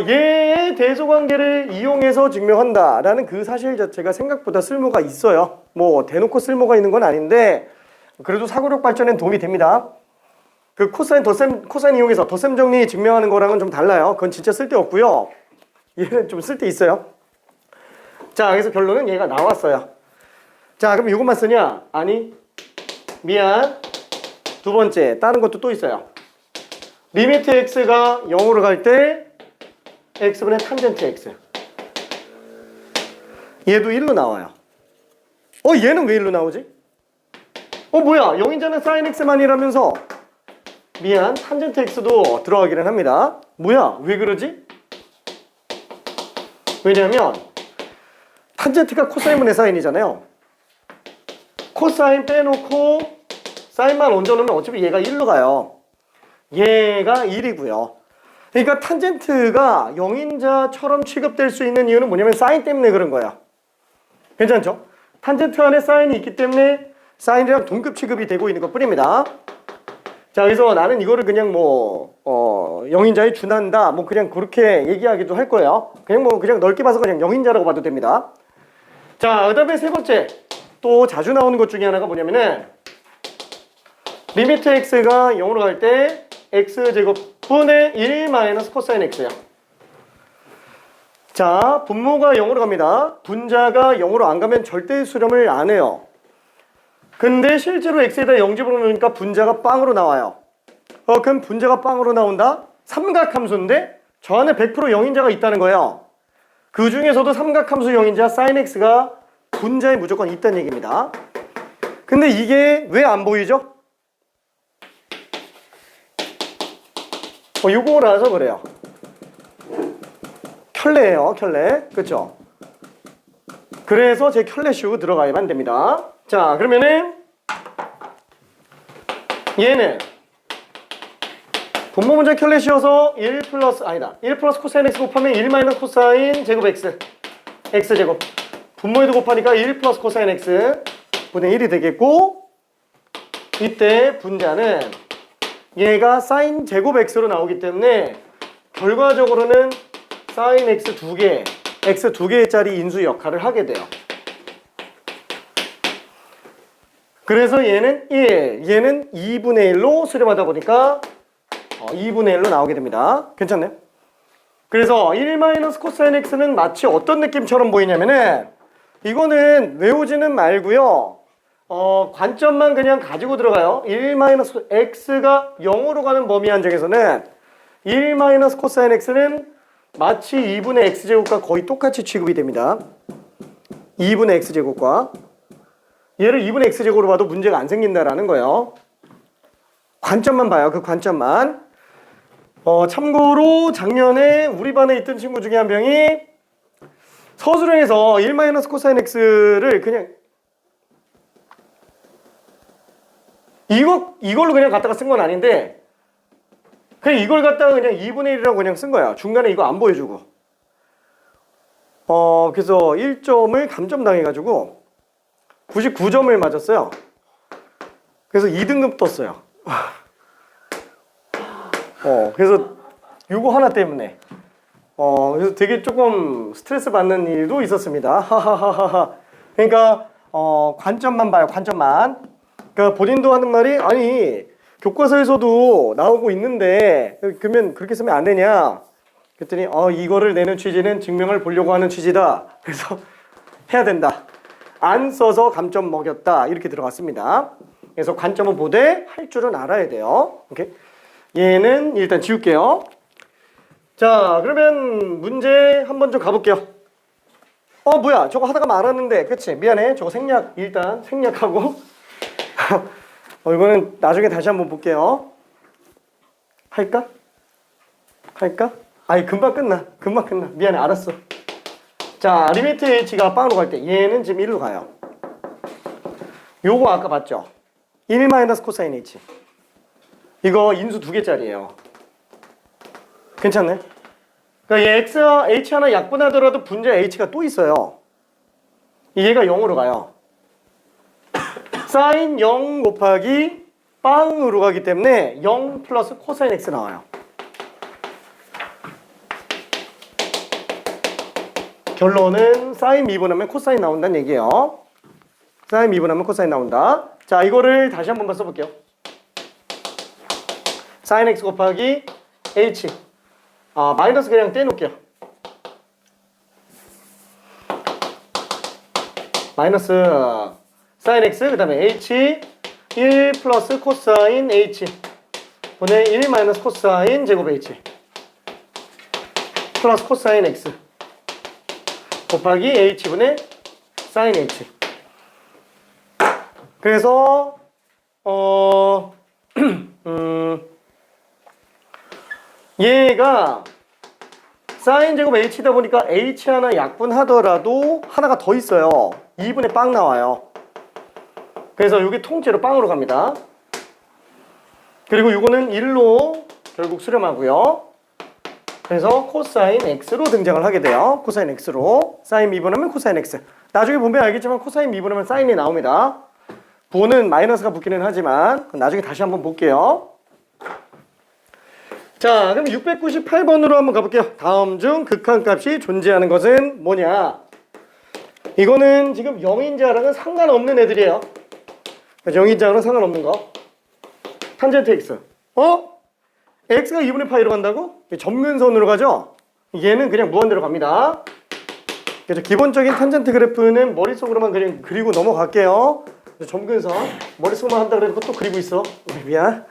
얘의 대소관계를 이용해서 증명한다라는 그 사실 자체가 생각보다 쓸모가 있어요. 뭐 대놓고 쓸모가 있는 건 아닌데 그래도 사고력 발전엔 도움이 됩니다. 그 코사인 코사인 이용해서 덧셈 정리 증명하는 거랑은 좀 달라요. 그건 진짜 쓸데없고요. 얘는 좀 쓸데 있어요. 자, 그래서 결론은 얘가 나왔어요. 자, 그럼 이것만 쓰냐? 아니, 미안. 두 번째, 다른 것도 또 있어요. 리미트 x가 0으로 갈 때 x분의 탄젠트 x. 얘도 1로 나와요. 얘는 왜 1로 나오지? 뭐야, 0인자는 sin x만이라면서. 미안, 탄젠트 x도 들어가기는 합니다. 뭐야, 왜 그러지? 왜냐면 탄젠트가 코사인분의 사인이잖아요. 코사인 빼놓고 사인만 얹어놓으면 어차피 얘가 1로 가요. 얘가 1이고요. 그러니까 탄젠트가 0인자처럼 취급될 수 있는 이유는 뭐냐면 사인 때문에 그런 거야. 괜찮죠? 탄젠트 안에 사인이 있기 때문에 사인이랑 동급 취급이 되고 있는 것 뿐입니다. 자, 그래서 나는 이거를 그냥 뭐, 영인자에 준한다. 뭐 그냥 그렇게 얘기하기도 할 거예요. 그냥 뭐 그냥 넓게 봐서 그냥 영인자라고 봐도 됩니다. 자, 그 다음에 세 번째. 또 자주 나오는 것 중에 하나가 뭐냐면은 리미트 x가 0으로 갈 때 x제곱분의 1 마이너스 코사인 x야. 자, 분모가 0으로 갑니다. 분자가 0으로 안 가면 절대 수렴을 안 해요. 근데 실제로 x에다 0 집어넣으니까 분자가 빵으로 나와요. 그럼 분자가 빵으로 나온다? 삼각함수인데 저 안에 100% 영인자가 있다는 거예요. 그 중에서도 삼각함수 영인자 sin x가 분자에 무조건 있다는 얘기입니다. 근데 이게 왜 안 보이죠? 요거라서 그래요. 켤레예요, 켤레. 그쵸? 그래서 제 켤레 씌우고 들어가야만 됩니다. 자, 그러면은 얘는 분모 문제 켤레 씌워서 1 플러스 코사인 x 곱하면 1 마이너스 코사인 제곱 x x제곱 분모에도 곱하니까 1 플러스 코사인 x 분의 1이 되겠고, 이때 분자는 얘가 사인 제곱 x로 나오기 때문에 결과적으로는 사인 x 두 개짜리 인수 역할을 하게 돼요. 그래서 얘는 1, 얘는 2분의 1로 수렴하다 보니까 2분의 1로 나오게 됩니다. 괜찮나요? 그래서 1 마이너스 코사인 x는 마치 어떤 느낌처럼 보이냐면은 이거는 외우지는 말고요. 관점만 그냥 가지고 들어가요. 1 마이너스 x가 0으로 가는 범위 한정에서는 1 마이너스 코사인 x는 마치 2분의 x제곱과 거의 똑같이 취급이 됩니다. 2분의 x제곱과 얘를 2분의 x제곱으로 봐도 문제가 안 생긴다라는 거예요. 관점만 봐요. 그 관점만. 참고로 작년에 우리 반에 있던 친구 중에 한 명이 서술형에서 1 마이너스 코사인 x를 그냥 이걸로 그냥 갖다가 쓴 건 아닌데 그냥 이걸 갖다가 그냥 2분의 1이라고 그냥 쓴 거야. 중간에 이거 안 보여주고. 그래서 1점을 감점당해가지고 99점을 맞았어요. 그래서 2등급 떴어요. 그래서 요거 하나 때문에 그래서 되게 조금 스트레스 받는 일도 있었습니다. 하하하하. 그러니까 관점만 봐요. 관점만. 그러니까 본인도 하는 말이 아니 교과서에서도 나오고 있는데 그러면 그렇게 쓰면 안 되냐? 그랬더니 이거를 내는 취지는 증명을 보려고 하는 취지다. 그래서 해야 된다. 안 써서 감점 먹였다. 이렇게 들어갔습니다. 그래서 관점을 보되 할 줄은 알아야 돼요. 오케이? 얘는 일단 지울게요. 자, 그러면 문제 한번 좀 가볼게요. 뭐야? 저거 하다가 말았는데. 그치? 미안해. 저거 일단 생략하고. 이거는 나중에 다시 한번 볼게요. 할까? 아니, 금방 끝나. 미안해. 알았어. 자, 리미트 h가 빵으로 갈 때 얘는 지금 1로 가요. 요거 아까 봤죠? 1 마이너스 코사인 h. 이거 인수 2개짜리예요. 괜찮네? 그러니까 얘 x와 h 하나 약분하더라도 분자 h가 또 있어요. 얘가 0으로 가요. 사인 0 곱하기 빵으로 가기 때문에 0 플러스 코사인 x 나와요. 결론은 사인 미분하면 코사인 나온다는 얘기예요. 사인 미분하면 코사인 나온다. 자, 이거를 다시 한 번만 써볼게요. 사인 x 곱하기 h. 마이너스 그냥 떼놓을게요. 마이너스 사인 x 그 다음에 h 1 플러스 코사인 h 분의 1 마이너스 코사인 제곱 h 플러스 코사인 x 곱하기 h분의 사인 h. 그래서 얘가 사인 제곱 h다 보니까 h 하나 약분하더라도 하나가 더 있어요. 2분의 빵 나와요. 그래서 이게 통째로 빵으로 갑니다. 그리고 이거는 1로 결국 수렴하고요. 그래서 코사인 x로 등장을 하게 돼요. 코사인 x로. 사인 미분하면 코사인 x. 나중에 보면 알겠지만 코사인 미분하면 사인이 나옵니다. 부호는 마이너스가 붙기는 하지만 나중에 다시 한번 볼게요. 자, 그럼 698번으로 한번 가볼게요. 다음 중 극한값이 존재하는 것은 뭐냐? 이거는 지금 0인자랑은 상관없는 애들이에요. 0인자랑은 상관없는 거. 탄젠트 x. x가 2분의 파이로 간다고? 점근선으로 가죠? 얘는 그냥 무한대로 갑니다. 그래서 기본적인 탄젠트 그래프는 머릿속으로만 그냥 그리고 넘어갈게요. 점근선. 머릿속만 한다 그래도 또 그리고 있어. 미안.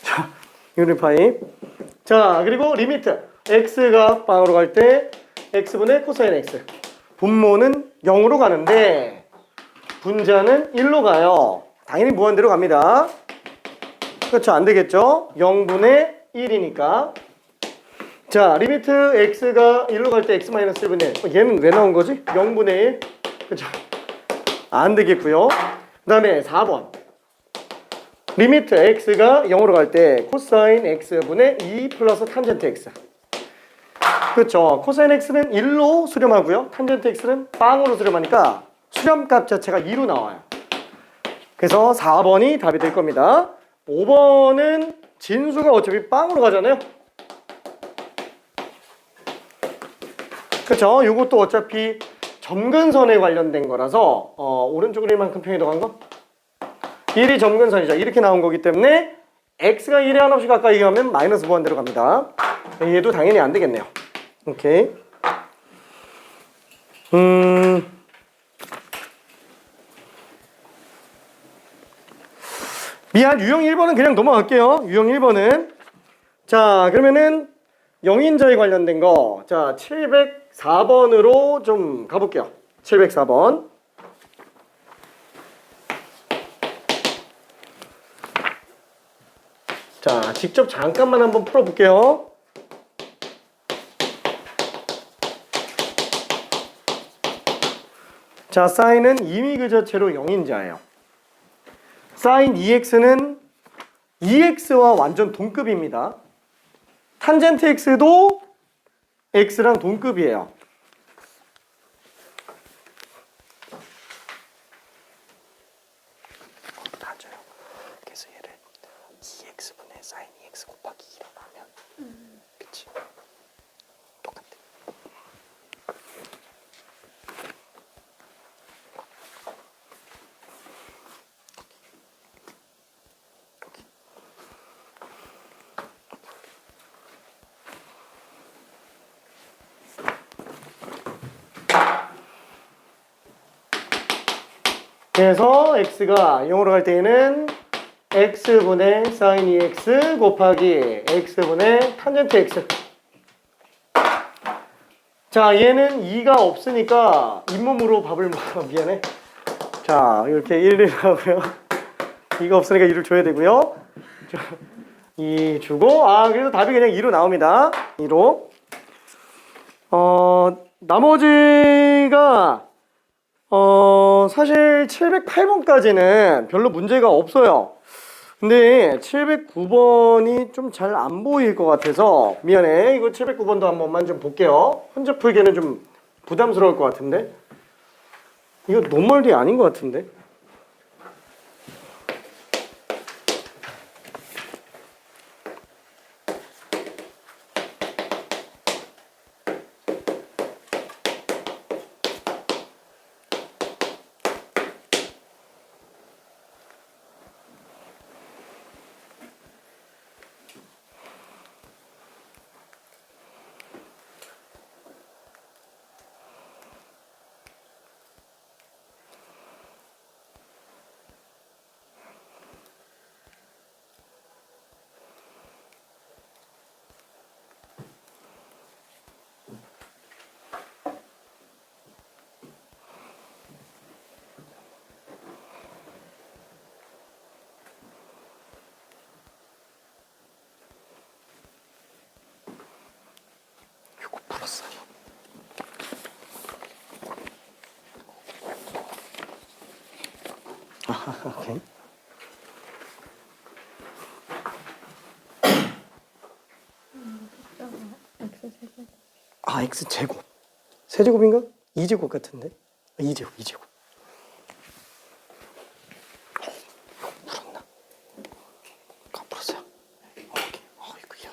자, 2분의 파이. 자, 그리고 리미트. x가 빵으로 갈 때 x분의 코사인 x. 분모는 0으로 가는데 분자는 1로 가요. 당연히 무한대로 갑니다. 그렇죠. 안 되겠죠? 0분의 1이니까. 자, 리미트 x가 1로 갈 때 x-1분의 1. 얘는 왜 나온 거지? 0분의 1. 그렇죠. 안 되겠고요. 그 다음에 4번. 리미트 x가 0으로 갈 때 코사인 x분의 2 플러스 탄젠트 x. 그렇죠. 코사인 x는 1로 수렴하고요. 탄젠트 x는 빵으로 수렴하니까 수렴값 자체가 2로 나와요. 그래서 4번이 답이 될 겁니다. 5번은 진수가 어차피 빵으로 가잖아요. 그렇죠. 이것도 어차피 점근선에 관련된 거라서 오른쪽으로 1만큼 평이 더간 거? 1이 점근선이죠. 이렇게 나온 거기 때문에 x가 1에 한없이 가까이 가면 마이너스 무한대로 갑니다. 얘도 당연히 안 되겠네요. 오케이. 미안, 유형 1번은 그냥 넘어갈게요. 유형 1번은. 자, 그러면은 0인자에 관련된 거. 자, 704번으로 좀 가볼게요. 704번. 자, 직접 잠깐만 한번 풀어볼게요. 자, 사인은 이미 그 자체로 0인자예요. 사인 2x는 2x와 완전 동급입니다. 탄젠트 x도 x랑 동급이에요. 낮아요. 그래서 얘를 2x분의 사인 2x 곱하기 2로 하면 그치? 똑같아. 그래서 x가 0으로 갈 때에는 x분의 sin 2x 곱하기 x분의 탄젠트 x. 자, 얘는 2가 없으니까 잇몸으로 밥을 먹어. 미안해. 자, 이렇게 1을 하고요. 2가 없으니까 2를 줘야 되고요. 2 주고, 그래서 답이 그냥 2로 나옵니다. 2로. 나머지가 사실 708번까지는 별로 문제가 없어요. 근데 709번이 좀 잘 안 보일 것 같아서 미안해. 이거 709번도 한 번만 좀 볼게요. 혼자 풀기에는 좀 부담스러울 것 같은데. 이거 노멀이 아닌 것 같은데. 이거 풀었어요. 오케이. x제곱. 세제곱인가? 2제곱 같은데? 2제곱, 2제곱. 풀었나? 안 풀었어요. 오케이. 이거야.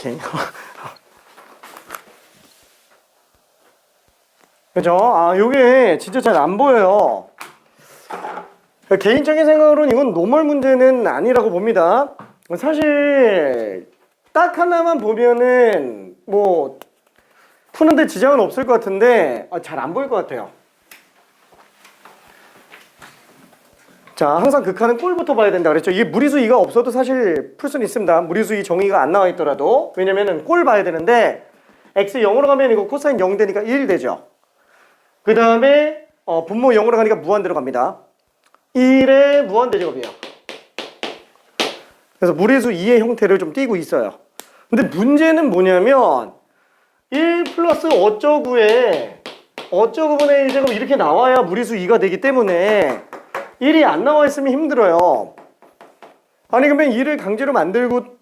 오케이. 그죠? 아, 요게 진짜 잘 안 보여요. 개인적인 생각으로는 이건 노멀 문제는 아니라고 봅니다. 사실 딱 하나만 보면은 뭐 푸는데 지장은 없을 것 같은데 잘 안 보일 것 같아요. 자, 항상 극한은 꼴부터 봐야 된다 그랬죠. 이게 무리수 2가 없어도 사실 풀 수는 있습니다. 무리수 2 정의가 안 나와 있더라도. 왜냐면은 꼴 봐야 되는데 x 0으로 가면 이거 코사인 0 되니까 1 되죠. 그 다음에 분모 0으로 가니까 무한대로 갑니다. 1의 무한대제곱이에요. 그래서 무리수 2의 형태를 좀 띄고 있어요. 근데 문제는 뭐냐면 1 플러스 어쩌구에 어쩌구분의 1제곱 이렇게 나와야 무리수 2가 되기 때문에 1이 안 나와 있으면 힘들어요. 아니 그러면 1을 강제로 만들고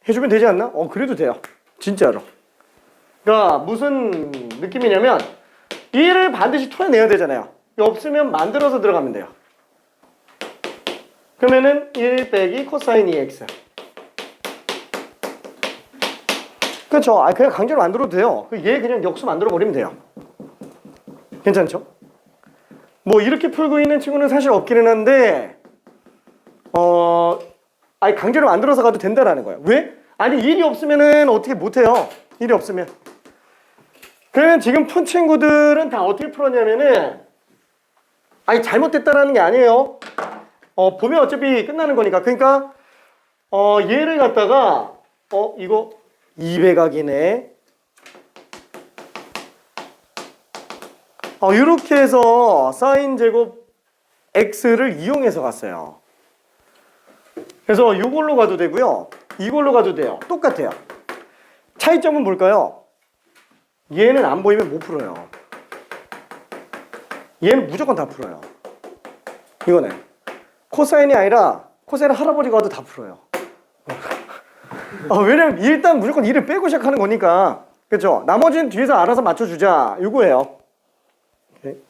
해주면 되지 않나? 그래도 돼요. 진짜로. 그러니까 무슨 느낌이냐면 1을 반드시 토해내야 되잖아요. 없으면 만들어서 들어가면 돼요. 그러면은 1 빼기 코사인 2x. 그렇죠. 그냥 강제로 만들어도 돼요. 얘 그냥 역수 만들어 버리면 돼요. 괜찮죠? 뭐 이렇게 풀고 있는 친구는 사실 없기는 한데 강제로 만들어서 가도 된다라는 거예요. 왜? 아니 1이 없으면은 어떻게 못해요. 1이 없으면. 그러면 지금 푼 친구들은 다 어떻게 풀었냐면은 잘못됐다라는 게 아니에요. 보면 어차피 끝나는 거니까. 그러니까 얘를 갖다가 이거 200각이네. 이렇게 해서 사인 제곱 x를 이용해서 갔어요. 그래서 이걸로 가도 되고요. 이걸로 가도 돼요. 똑같아요. 차이점은 뭘까요? 얘는 안 보이면 못 풀어요. 얘는 무조건 다 풀어요. 이거는 코사인이 아니라 코사인 할아버지가 와도 다 풀어요. 왜냐면 일단 무조건 1을 빼고 시작하는 거니까. 그렇죠? 나머지는 뒤에서 알아서 맞춰주자. 이거예요. 오케이.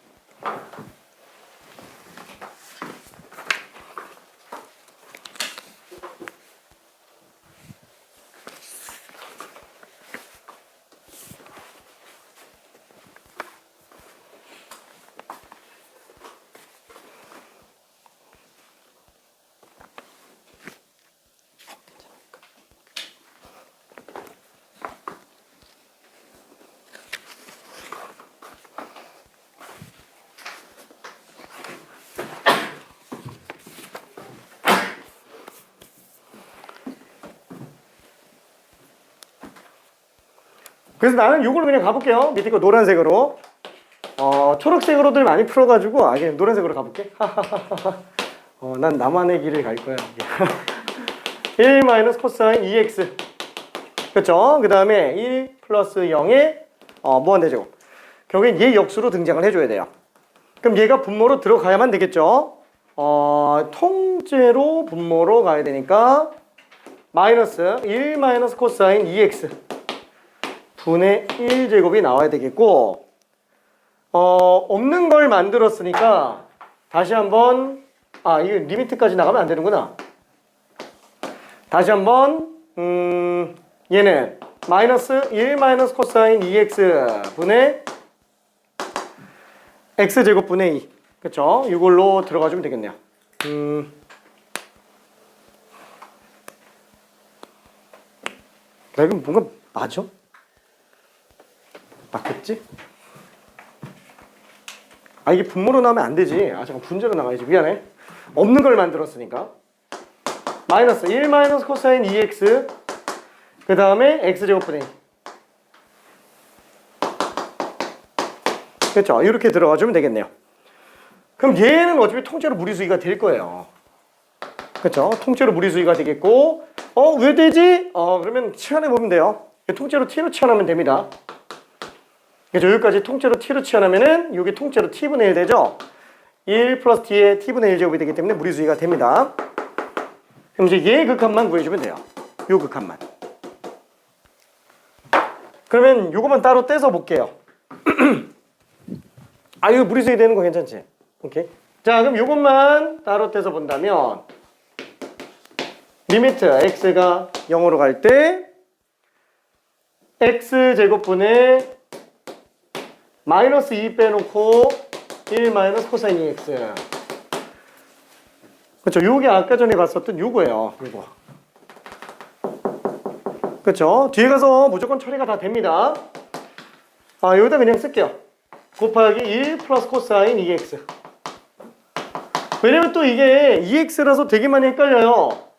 그래서 나는 이걸 그냥 가볼게요. 밑에 거 노란색으로. 초록색으로들 많이 풀어가지고 그냥 노란색으로 가볼게. 난 나만의 길을 갈 거야. 1 마이너스 코사인 2x. 그렇죠? 그 다음에 1 플러스 0의 무한대제곱. 결국엔 얘 역수로 등장을 해줘야 돼요. 그럼 얘가 분모로 들어가야만 되겠죠? 통째로 분모로 가야 되니까 마이너스 1 마이너스 코사인 2x 분의 1제곱이 나와야 되겠고 없는 걸 만들었으니까 다시 한번 이거 리미트까지 나가면 안 되는구나. 다시 한번 얘는 마이너스 1 마이너스 코사인 2x 분의 x제곱 분의 2. 그쵸? 이걸로 들어가주면 되겠네요. 이거 뭔가 맞아? 맞겠지? 이게 분모로 나오면 안 되지. 잠깐 분자로 나가야지. 미안해. 없는 걸 만들었으니까. 마이너스 1 마이너스 코사인 2x 그 다음에 x제곱분의 2. 그렇죠? 이렇게 들어가주면 되겠네요. 그럼 얘는 어차피 통째로 무리수기가 될 거예요. 그렇죠? 통째로 무리수기가 되겠고 왜 되지? 그러면 치환해보면 돼요. 통째로 t로 치환하면 됩니다. 그래서 여기까지 통째로 t로 치환하면은 이게 통째로 t분의 1 되죠? 1 플러스 t의 t분의 1 제곱이 되기 때문에 무리수기가 됩니다. 그럼 이제 얘 극한만 구해주면 돼요. 요 극한만. 그러면 요거만 따로 떼서 볼게요. 이거 무리수기 되는 거 괜찮지? 오케이. 자, 그럼 요것만 따로 떼서 본다면 리미트 x가 0으로 갈 때 x제곱분의 마이너스 2 빼놓고 1 마이너스 코사인 2x. 그렇죠. 요게 아까 전에 봤었던 요거예요. 요거. 그렇죠. 뒤에 가서 무조건 처리가 다 됩니다. 아, 여기다 그냥 쓸게요. 곱하기 1 플러스 코사인 2x. 왜냐면 또 이게 2x라서 되게 많이 헷갈려요.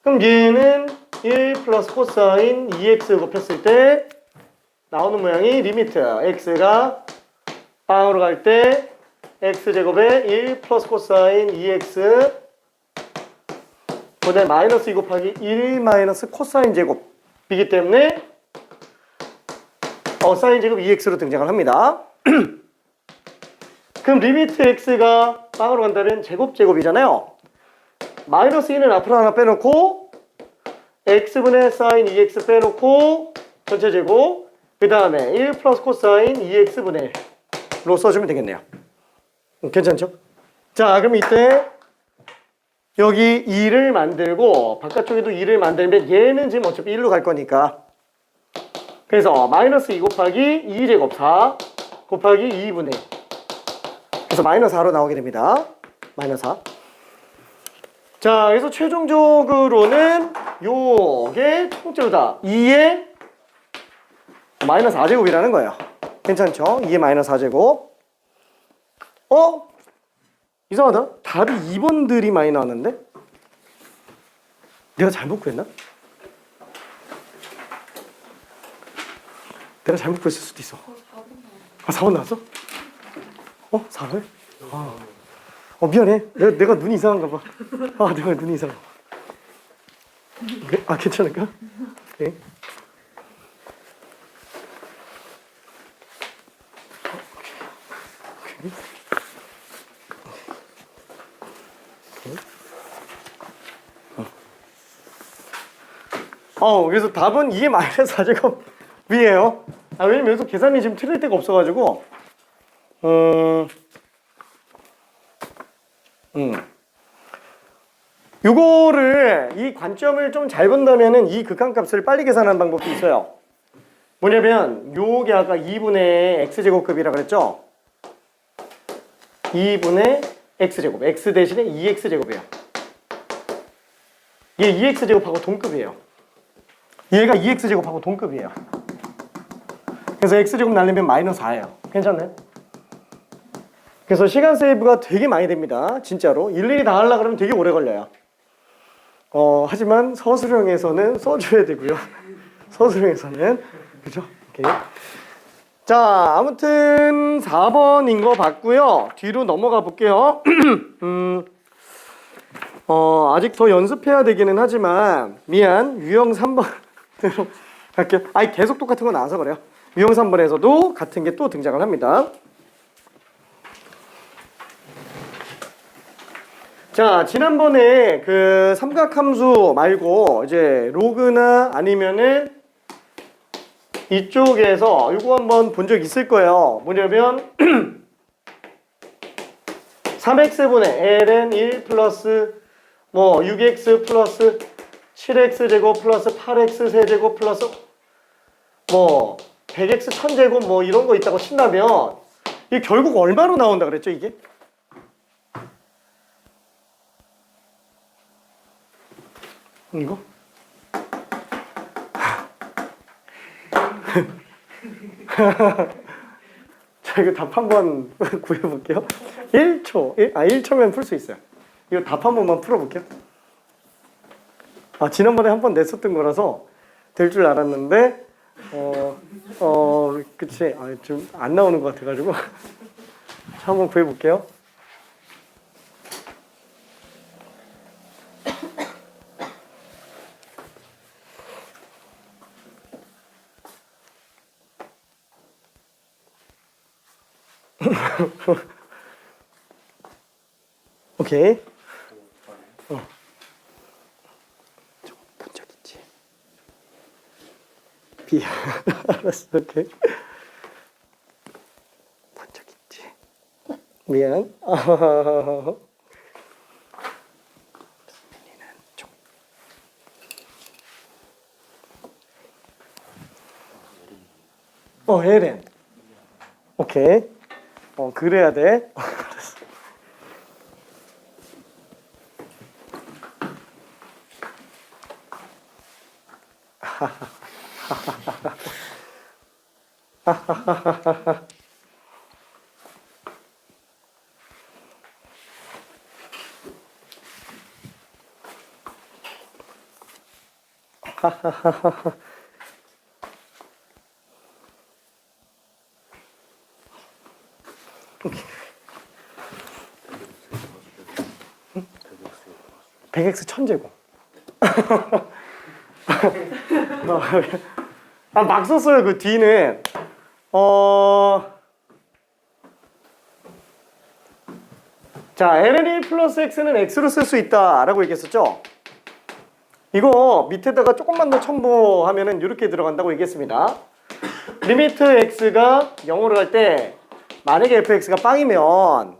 그럼 얘는 1 플러스 코사인 2x 곱했을 때 나오는 모양이 리미트 x가 빵으로 갈 때 x제곱에 1 플러스 코사인 2x 그다음에 마이너스 2 곱하기 1 마이너스 코사인 제곱이기 때문에 사인 제곱 2x로 등장을 합니다. 그럼 리미트 x가 빵으로 간다는 제곱이잖아요. 마이너스 2는 앞으로 하나 빼놓고 x분의 사인 2x 빼놓고 전체 제곱 그 다음에 1 플러스 코사인 2x분의 1로 써주면 되겠네요. 괜찮죠? 자, 그럼 이때 여기 2를 만들고 바깥쪽에도 2를 만들면 얘는 지금 어차피 1로 갈 거니까 그래서 마이너스 2 곱하기 2제곱 4 곱하기 2분의 1 그래서 마이너스 4로 나오게 됩니다. 마이너스 4. 자, 그래서 최종적으로는 요게 통째로다 2의 마이너스 4제곱이라는 거예요. 괜찮죠? 2의 마이너스 4제곱. 이상하다. 답이 2번들이 많이 나왔는데? 내가 잘못 구했나? 내가 잘못 구했을 수도 있어. 4번 나왔어? 4번? 미안해. 내가 눈이 이상한가 봐. 내가 눈이 이상한가 봐. 괜찮을까? 네. 그래서 답은 2의 마이너스 4제곱 위에요. 왜냐면 여기서 계산이 지금 틀릴 데가 없어가지고 요거를 이 관점을 좀 잘 본다면은 이 극한값을 빨리 계산하는 방법도 있어요. 뭐냐면 요게 아까 2분의 x제곱급이라 그랬죠? 2분의 x제곱 x 대신에 2x제곱이에요. 얘 2x제곱하고 동급이에요. 얘가 2x제곱하고 동급이에요. 그래서 x제곱 날리면 마이너스 4예요. 괜찮나요? 그래서 시간 세이브가 되게 많이 됩니다. 진짜로. 일일이 다 하려고 그러면 되게 오래 걸려요. 하지만 서술형에서는 써줘야 되고요. 서술형에서는. 그죠? 오케이. 자, 아무튼 4번인 거 봤고요. 뒤로 넘어가 볼게요. 아직 더 연습해야 되기는 하지만 미안. 유형 3번으로 갈게요. 계속 똑같은 거 나와서 그래요. 유형 3번에서도 같은 게 또 등장을 합니다. 자, 지난번에 그 삼각함수 말고 이제 로그나 아니면은 이쪽에서 이거 한번 본 적 있을 거예요. 뭐냐면 3x분의 ln 1 플러스 6x 플러스 7x제곱 플러스 8x 세제곱 플러스 100x 천제곱 이런 거 있다고 친다면 이게 결국 얼마로 나온다 그랬죠, 이게? 이거? 자, 이거 답 한번 구해볼게요. 1초. 1초면 풀 수 있어요. 이거 답 한 번만 풀어볼게요. 지난번에 한 번 냈었던 거라서 될 줄 알았는데, 그치. 좀 안 나오는 것 같아가지고. 자, 한번 구해볼게요. 오케이. 좀 본 적 있지? B. 알았어, 오케이. 본 적 있지? 미안. ln. 오케이. 그래야 돼. 알았어. 백엑스 천제곱. 막 썼어요. 그 뒤는 자, ln 플러스 x는 x로 쓸 수 있다라고 얘기했었죠. 이거 밑에다가 조금만 더 첨부하면은 이렇게 들어간다고 얘기했습니다. 리미트 x가 0으로 갈 때 만약에 fx가 빵이면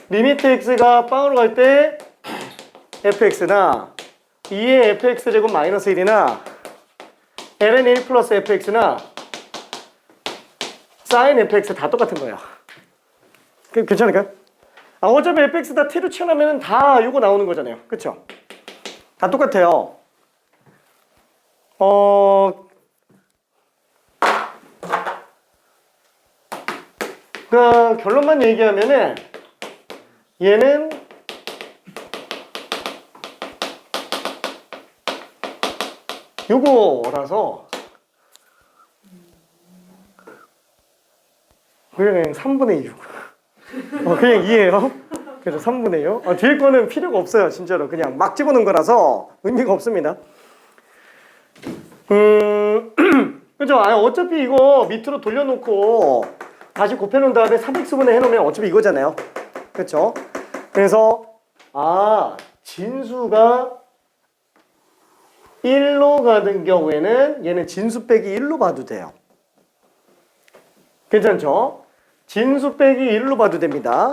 리미트 x가 빵으로 갈 때 fx나 2의 fx 제곱 마이너스 1이나 ln 1 플러스 fx나 sin fx 다 똑같은 거예요. 괜찮을까요? 어차피 fx 다 t로 치환하면 다 이거 나오는 거잖아요. 그쵸? 다 똑같아요. 그 결론만 얘기하면은 얘는 요거라서 그냥 3분의 6 그냥 2예요. 그래서 3분의 6 뒤에 거는 필요가 없어요. 진짜로 그냥 막 집어넣은 거라서 의미가 없습니다. 그죠? 어차피 이거 밑으로 돌려놓고 다시 곱해놓은 다음에 3x분의 해놓으면 어차피 이거잖아요. 그렇죠? 그래서 진수가 1로 가는 경우에는 얘는 진수 빼기 1로 봐도 돼요. 괜찮죠? 진수 빼기 1로 봐도 됩니다.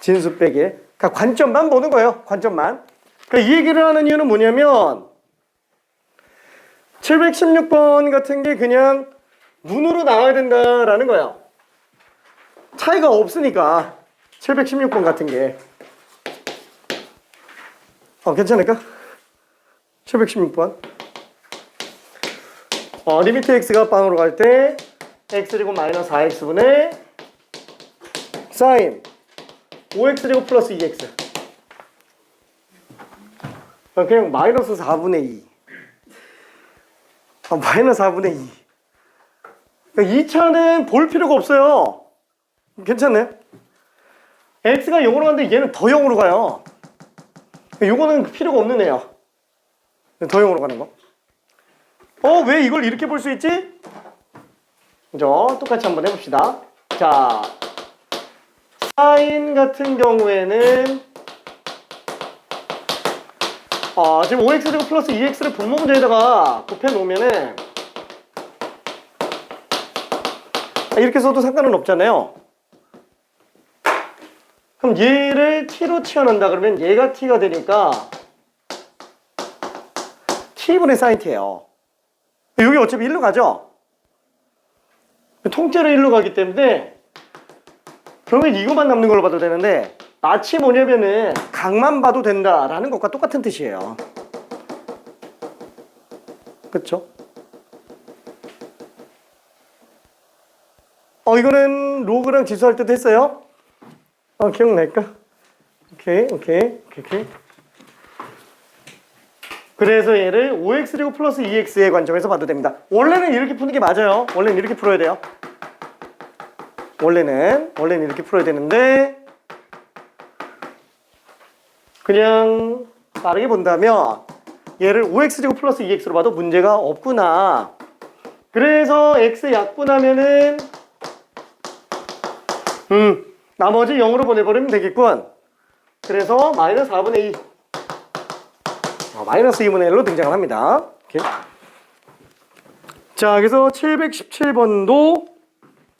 진수 빼기. 그러니까 관점만 보는 거예요. 관점만. 그러니까 이 얘기를 하는 이유는 뭐냐면 716번 같은 게 그냥 눈으로 나와야 된다라는 거예요. 차이가 없으니까 716번 같은 게 괜찮을까? 716번 리미트 x가 빵으로 갈 때 x제곱 마이너스 4x분의 sin 5x제곱 플러스 2x 그냥 마이너스 4분의 2 마이너스 4분의 2 2차는 볼 필요가 없어요. 괜찮네. x가 0으로 가는데 얘는 더 0으로 가요. 요거는 필요가 없는 애야. 더 0으로 가는 거. 왜 이걸 이렇게 볼 수 있지? 그죠? 똑같이 한번 해봅시다. 자, sin 같은 경우에는 지금 5x제곱 플러스 2x를 분모 문제에다가 곱해 놓으면은 이렇게 써도 상관은 없잖아요. 그럼 얘를 t로 치환한다 그러면 얘가 t가 되니까 t분의 sin t예요. 여기 어차피 1로 가죠? 통째로 1로 가기 때문에 그러면 이거만 남는 걸로 봐도 되는데 낯이 뭐냐면은 각만 봐도 된다라는 것과 똑같은 뜻이에요. 그쵸? 이거는 로그랑 지수할 때도 했어요? 기억날까? 오케이. 그래서 얘를 5x제곱 플러스 2x의 관점에서 봐도 됩니다. 원래는 이렇게 푸는 게 맞아요. 원래는 이렇게 풀어야 돼요. 원래는 이렇게 풀어야 되는데 그냥 빠르게 본다면 얘를 5x제곱 플러스 2x로 봐도 문제가 없구나. 그래서 x 약분하면은 나머지 0으로 보내버리면 되겠군. 그래서 마이너스 4분의 2 마이너스 2분의 1로 등장을 합니다. 오케이. 자, 그래서 717번도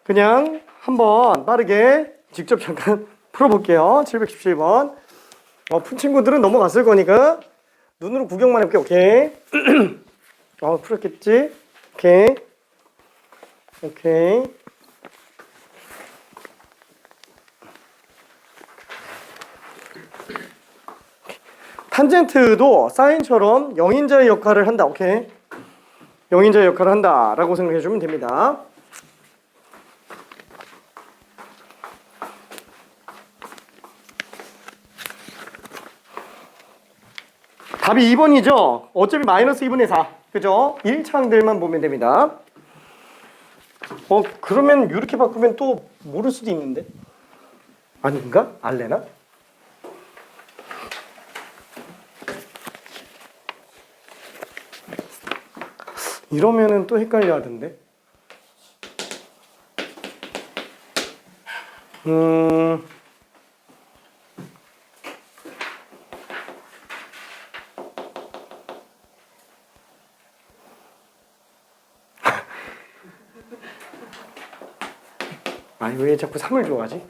그냥 한번 빠르게 직접 잠깐 풀어볼게요. 717번 푼 친구들은 넘어갔을 거니까 눈으로 구경만 해볼게요. 오케이. 풀었겠지? 오케이. 오케이. 탄젠트도 사인처럼 영인자의 역할을 한다. 오케이. 영인자의 역할을 한다라고 생각해 주면 됩니다. 답이 2번이죠. 어차피 마이너스 2분의 4. 그죠? 1차항들만 보면 됩니다. 그러면 이렇게 바꾸면 또 모를 수도 있는데. 아닌가? 알래나? 이러면은 또 헷갈려 하던데. 아니 왜 자꾸 3을 좋아하지?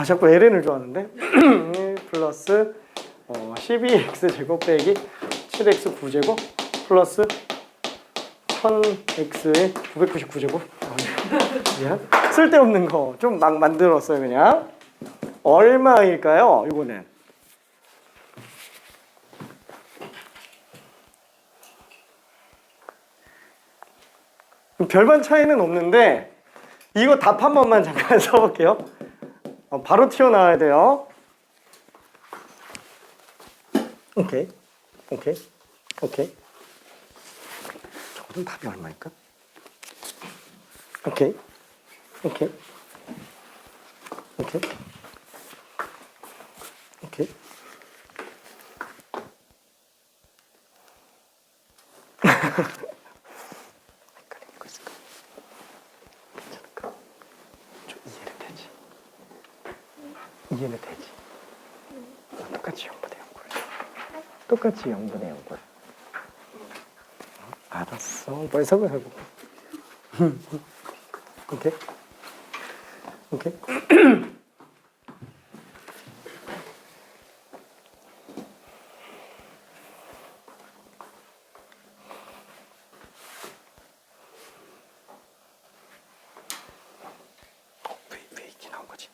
자꾸 ln을 좋아하는데 1 플러스 12x 제곱 빼기 7x 9제곱 플러스 1000x의 999제곱 미안. 쓸데없는 거 좀 막 만들었어요 그냥. 얼마일까요? 이거는 별반 차이는 없는데 이거 답 한 번만 잠깐 써볼게요. 바로 튀어나와야 돼요. 오케이. 오케이. 오케이. 저거는 답이 얼마일까? 오케이. 오케이. 오케이. 오케이. 헷갈리는 거 있을까? 괜찮을까? 좀 이해는 되지? 이해는 되지? 똑같이 0분의 0꼴. 똑같이 0분의 0꼴. 알았어. 벌써 하고. 오케이. 오케이. 왜 이렇게 나온 거지?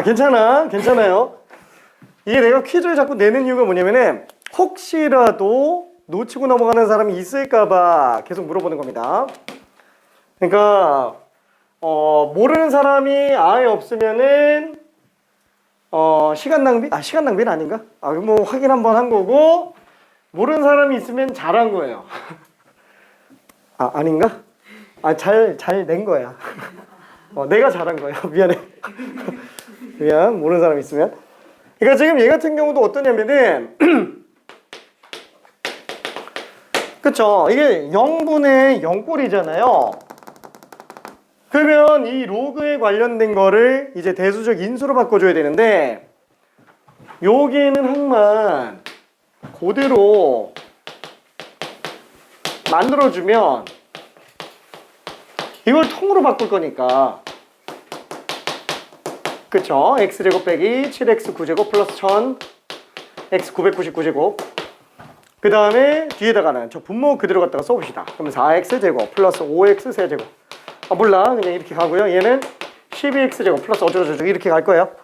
괜찮아요. 이게 내가 퀴즈를 자꾸 내는 이유가 뭐냐면은 혹시라도 놓치고 넘어가는 사람이 있을까봐 계속 물어보는 겁니다. 그러니까 모르는 사람이 아예 없으면은 시간 낭비? 시간 낭비는 아닌가? 뭐 확인 한번 한 거고 모르는 사람이 있으면 잘한 거예요. 아닌가? 잘 낸 거야. 내가 잘한 거예요. 미안해. 미안. 모르는 사람 있으면. 그러니까 지금 얘 같은 경우도 어떠냐면은 그쵸? 이게 0분의 0꼴이잖아요. 그러면 이 로그에 관련된 거를 이제 대수적 인수로 바꿔줘야 되는데 여기에는 항만 그대로 만들어주면 이걸 통으로 바꿀 거니까 그쵸? x제곱 빼기 7x 9제곱 플러스 1000 x 999제곱 그 다음에 뒤에다가는 저 분모 그대로 갖다가 써봅시다. 그럼 4x제곱 플러스 5x 세제곱 몰라 그냥 이렇게 가고요. 얘는 12x제곱 플러스 어쩌고저쩌고 이렇게 갈 거예요.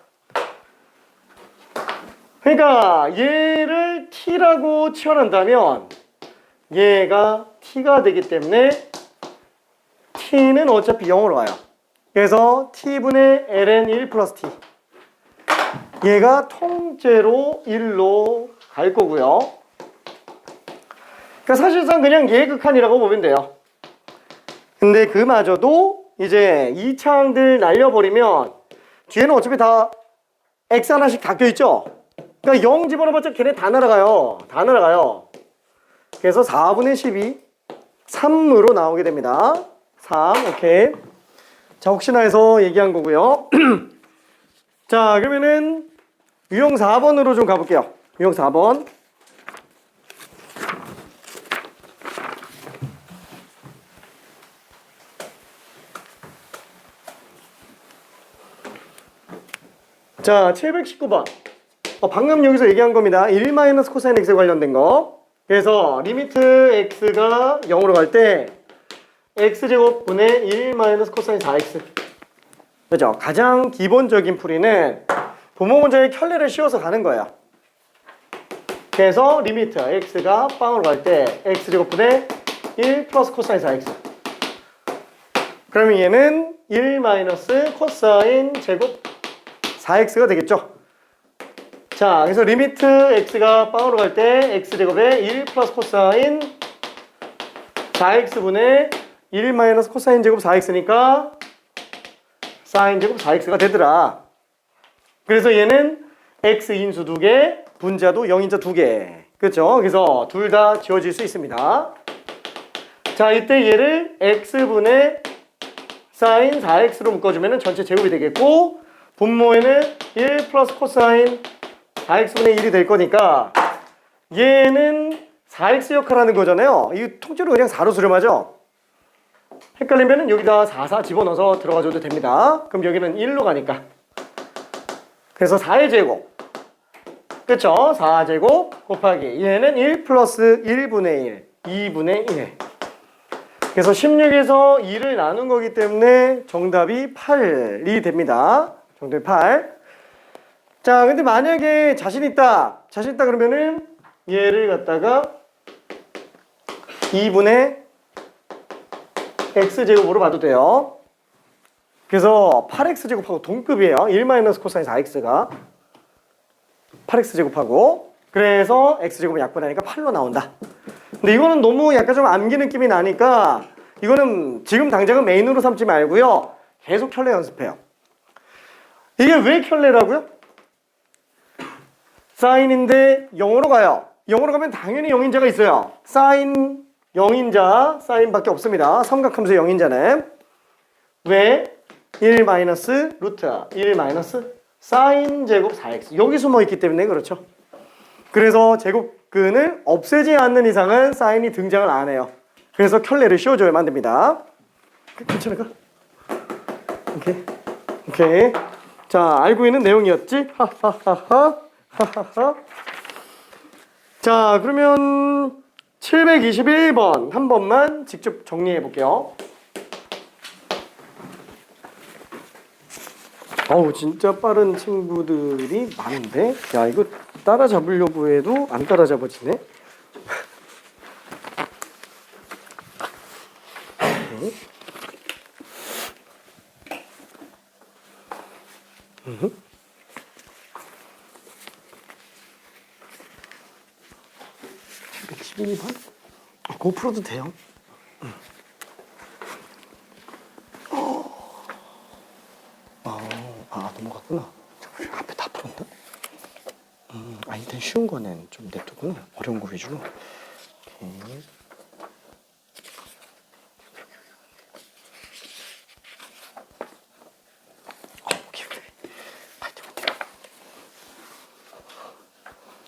그러니까 얘를 t라고 치환한다면 얘가 t가 되기 때문에 t는 어차피 0으로 와요. 그래서 t분의 ln 1 플러스 t 얘가 통째로 1로 갈 거고요. 그러니까 사실상 그냥 얘 극한이라고 보면 돼요. 근데 그마저도 이제 2차항들 날려버리면 뒤에는 어차피 다 x 하나씩 다 껴있죠. 그러니까 0 집어넣어봤자 걔네 다 날아가요. 다 날아가요. 그래서 4분의 12 3으로 나오게 됩니다. 3 오케이. 자, 혹시나 해서 얘기한 거고요. 자, 그러면은 유형 4번으로 좀 가볼게요. 유형 4번. 자, 719번. 방금 여기서 얘기한 겁니다. 1 코사인 x에 관련된 거. 그래서 리미트 x가 0으로 갈 때 x제곱 분의 1 코사인 4x. 그죠? 가장 기본적인 풀이는 분모 문제의 켤레를 씌워서 가는 거예요. 그래서 리미트 x가 빵으로 갈 때 x제곱 분의 1 플러스 코사인 4x. 그러면 얘는 1 코사인 제곱 4x가 되겠죠. 자, 그래서 리미트 x가 빵으로 갈 때 x제곱에 1 플러스 코사인 4x분의 1 코사인 제곱 4x니까 사인 제곱 4x가 되더라. 그래서 얘는 x 인수 2개, 분자도 0인자 2개. 그렇죠? 그래서 둘 다 지워질 수 있습니다. 자, 이때 얘를 x분의 사인 4x로 묶어주면 전체 제곱이 되겠고, 분모에는 1 플러스 코사인 4x분의 1이 될 거니까 얘는 4x 역할하는 거잖아요. 이 통째로 그냥 4로 수렴하죠. 헷갈리면 여기다 4 집어넣어서 들어가줘도 됩니다. 그럼 여기는 1로 가니까. 그래서 4의 제곱. 그쵸? 4제곱 곱하기 얘는 1 플러스 1분의 1, 2분의 1. 그래서 16에서 2를 나눈 거기 때문에 정답이 8이 됩니다. 정답이 8. 자, 근데 만약에 자신 있다 그러면은 얘를 갖다가 2분의 x제곱으로 봐도 돼요. 그래서 8x제곱하고 동급이에요. 1 코사인 4x가 8x제곱하고, 그래서 x제곱은 약분하니까 8로 나온다. 근데 이거는 너무 약간 좀 암기 느낌이 나니까 이거는 지금 당장은 메인으로 삼지 말고요. 계속 켤레 연습해요. 이게 왜 켤레라고요? 사인인데 0으로 가요. 0으로 가면 당연히 0인자가 있어요. 사인 0인자, 사인밖에 없습니다. 삼각함수 0인자는. 왜? 1 마이너스 루트 1 마이너스 사인 제곱 4x. 여기 숨어 있기 때문에 그렇죠. 그래서 제곱근을 없애지 않는 이상은 사인이 등장을 안 해요. 그래서 켤레를 씌워줘야만 됩니다. 괜찮을까? 오케이. 오케이. 자, 알고 있는 내용이었지? 하하하하. 하하하. 자, 그러면 721번 한 번만 직접 정리해 볼게요. 어우, 진짜 빠른 친구들이 많은데? 야, 이거 따라잡으려고 해도 안 따라잡아지네? 음. 712번? 그거 풀어도 돼요. 넘어갔구나. 앞에 다 풀었나? 일단 쉬운 거는 좀 냅두구나. 어려운 거 위주로. 오케이. 오케이. 파이팅.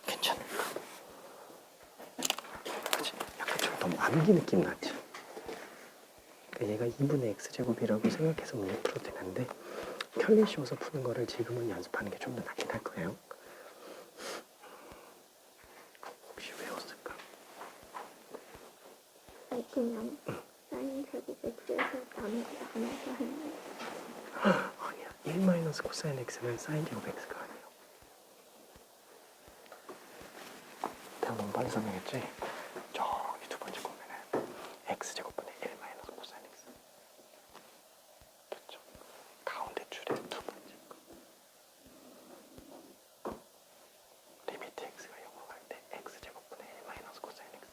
괜찮을까? 그치? 약간 좀 너무 암기 느낌 나지? 그러니까 얘가 2분의 x제곱이라고 생각해서 문제 풀어도 되는데 켤레 씌워서 푸는 거를 지금은 연습하는 게 좀 더 낫긴 할 거예요. 혹시 외웠을까? 그냥 사인 제곱에 비해서 나누기가 하면서 했는데 아니야. 1 코사인 x는 사인 제곱 x가 아니에요. 내가 너무 빨리 설명했지? 저기 두 번째 보면은 x제곱분의 1 코사인 x. 됐죠? 가운데 줄에 두 번째 거. 리미트 x가 0으로 갈 때 x제곱분의 1 코사인 x.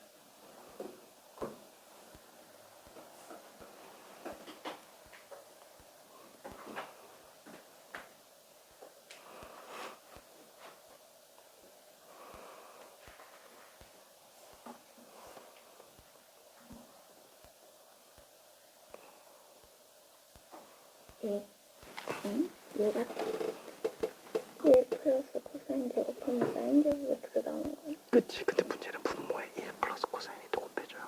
얘가 1 플러스 코사인 제곱하면 사인 제곱 x가 나오는 거야. 그치. 근데 문제는 분모에 1 플러스 코사인이 또 곱해줘요.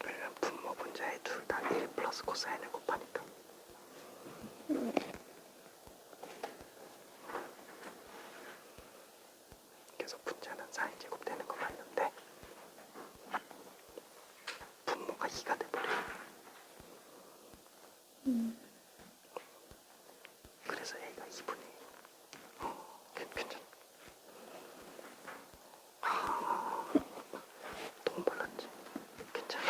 왜냐면 분모 분자에 둘 다 1 플러스 코사인을 곱하니까. 그래서 분자는 사인 제곱 되는 거 맞는데 분모가 2가 돼버려요. 그래서 A가 2분의 1. 괜찮아. 똥 발랐지? 괜찮아.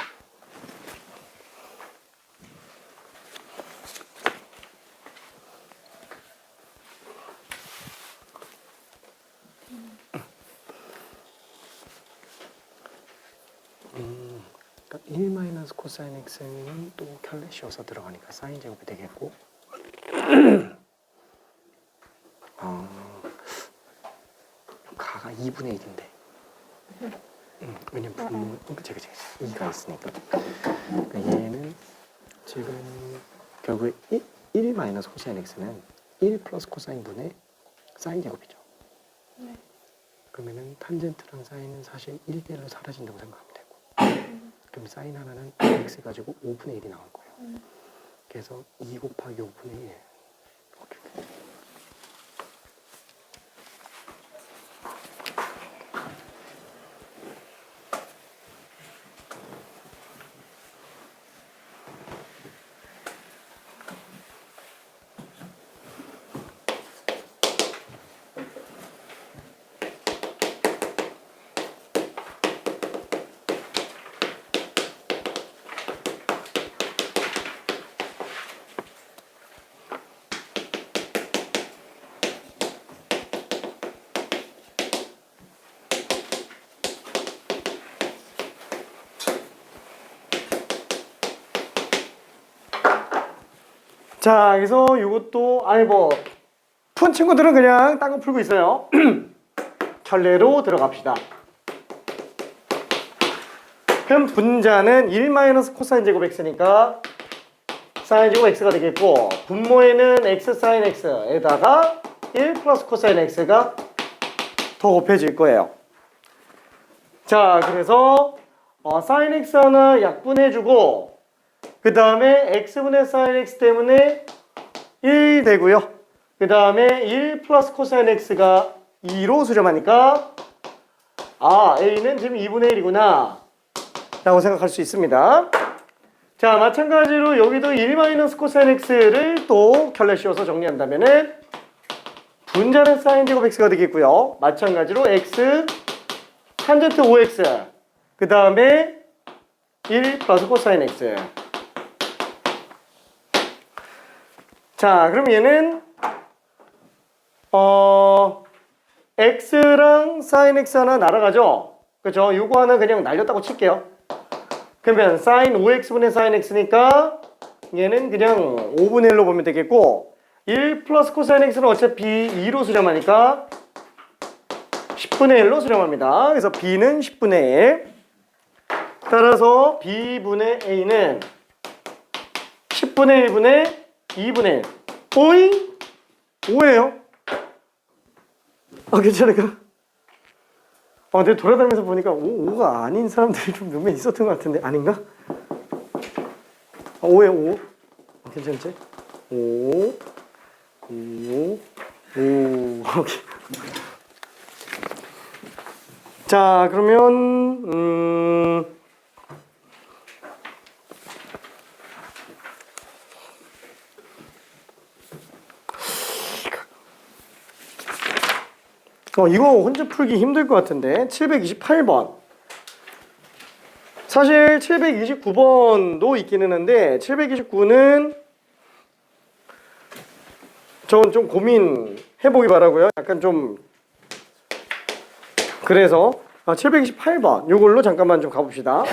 그러니까 1 마이너스 코사인 x는 또 켤레 씌워서 들어가니까 사인 제곱이 되겠고 가가 2분의 1인데 왜냐면 분모 그치 2가 있으니까 그러니까 얘는 지금 결국에 1 마이너스 코사인 x는 1 플러스 코사인 분의 사인 제곱이죠. 그러면은 탄젠트랑 사인은 사실 1대1로 사라진다고 생각하면 되고 그럼 사인 하나는 x 가지고 5분의 1이 나올 거예요. 그래서 2 곱하기 5분의 1 오케이. 자, 그래서 이것도 푼 친구들은 그냥 딴 거 풀고 있어요. 켤레로 들어갑시다. 그럼 분자는 1 마이너스 코사인 제곱 x니까 사인 제곱 x가 되겠고 분모에는 x 사인 x에다가 1 플러스 코사인 x가 더 곱해질 거예요. 자, 그래서 사인 x 하나 약분해주고 그 다음에 x분의 사인 x 때문에 1 되고요. 그 다음에 1 플러스 코사인 x가 2로 수렴하니까 a는 지금 2분의 1이구나 라고 생각할 수 있습니다. 자, 마찬가지로 여기도 1 마이너스 코사인 x를 또 켤레 씌워서 정리한다면은 분자는 사인 제곱 x가 되겠고요. 마찬가지로 x 탄젠트 5x 그 다음에 1 플러스 코사인 x. 자, 그럼 얘는 x랑 sin x 하나 날아가죠? 그죠? 요거 하나 그냥 날렸다고 칠게요. 그러면 sin 5x분의 sin x니까 얘는 그냥 5분의 1로 보면 되겠고 1 플러스 코사인 x는 어차피 2로 수렴하니까 10분의 1로 수렴합니다. 그래서 b는 10분의 1. 따라서 b분의 a는 10분의 1분의 2분의 1. 오잉? 5예요. 괜찮을까? 근데 돌아다니면서 보니까 5가 아닌 사람들이 좀 몇몇 있었던 것 같은데 아닌가? 5에 5. 괜찮지? 5, 5, 5. 오케이. 자, 그러면 이거 혼자 풀기 힘들 것 같은데 728번 사실 729번도 있기는 한데 729는 저건 좀 고민해보기 바라고요. 약간 좀 그래서 728번 이걸로 잠깐만 좀 가봅시다.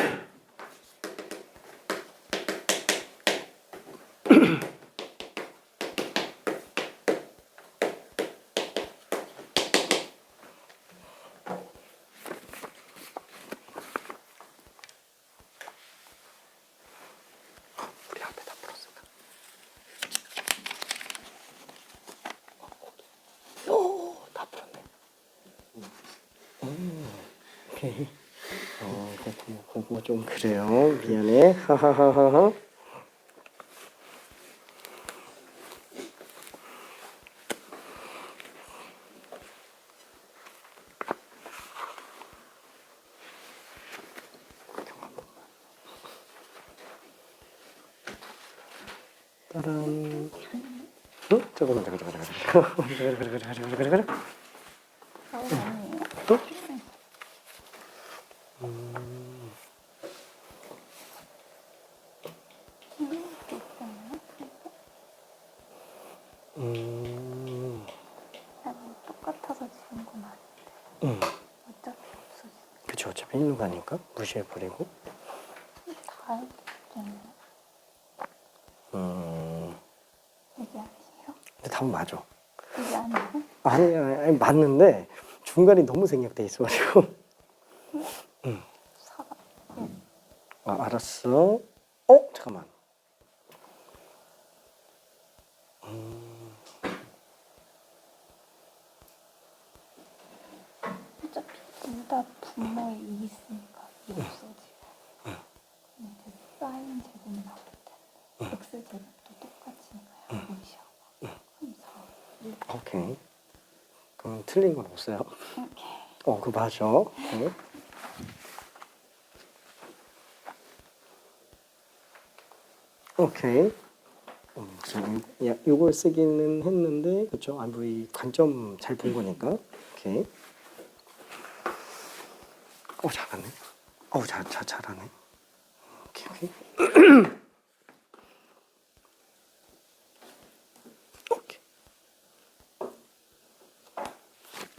오케이. 그거 좀 그래요. 미안해. 하하하하. 따란. 응? 잠깐만. 그래. 아니에요? 또? 아니, 똑같아서 지운 건 아닌데. 응. 어차피 없어지. 그쵸. 어차피 있는 거 아니까 무시해버리고. 다 했잖아요. 이게 아니에요? 근데 답은 맞아. 이게 아니에요? 아니 맞는데 중간이 너무 생략돼 있어가지고. 사과. 알았어. 잠깐만. 어차피 둘 다 분모에 2 있으니까 2 없어지고. 이제 사인 제곱 나올 텐데. x 제곱도 똑같으니까요. 무시하고. 그럼 4. 오케이. 그럼 틀린 건 없어요. 오케이. 그거 맞아. 오케이. 오케이. 요걸 쓰기는 했는데, 그쵸? 우리 관점 잘 본 거니까. 오케이. 잘하네. 잘하네. 오케이. 오케이.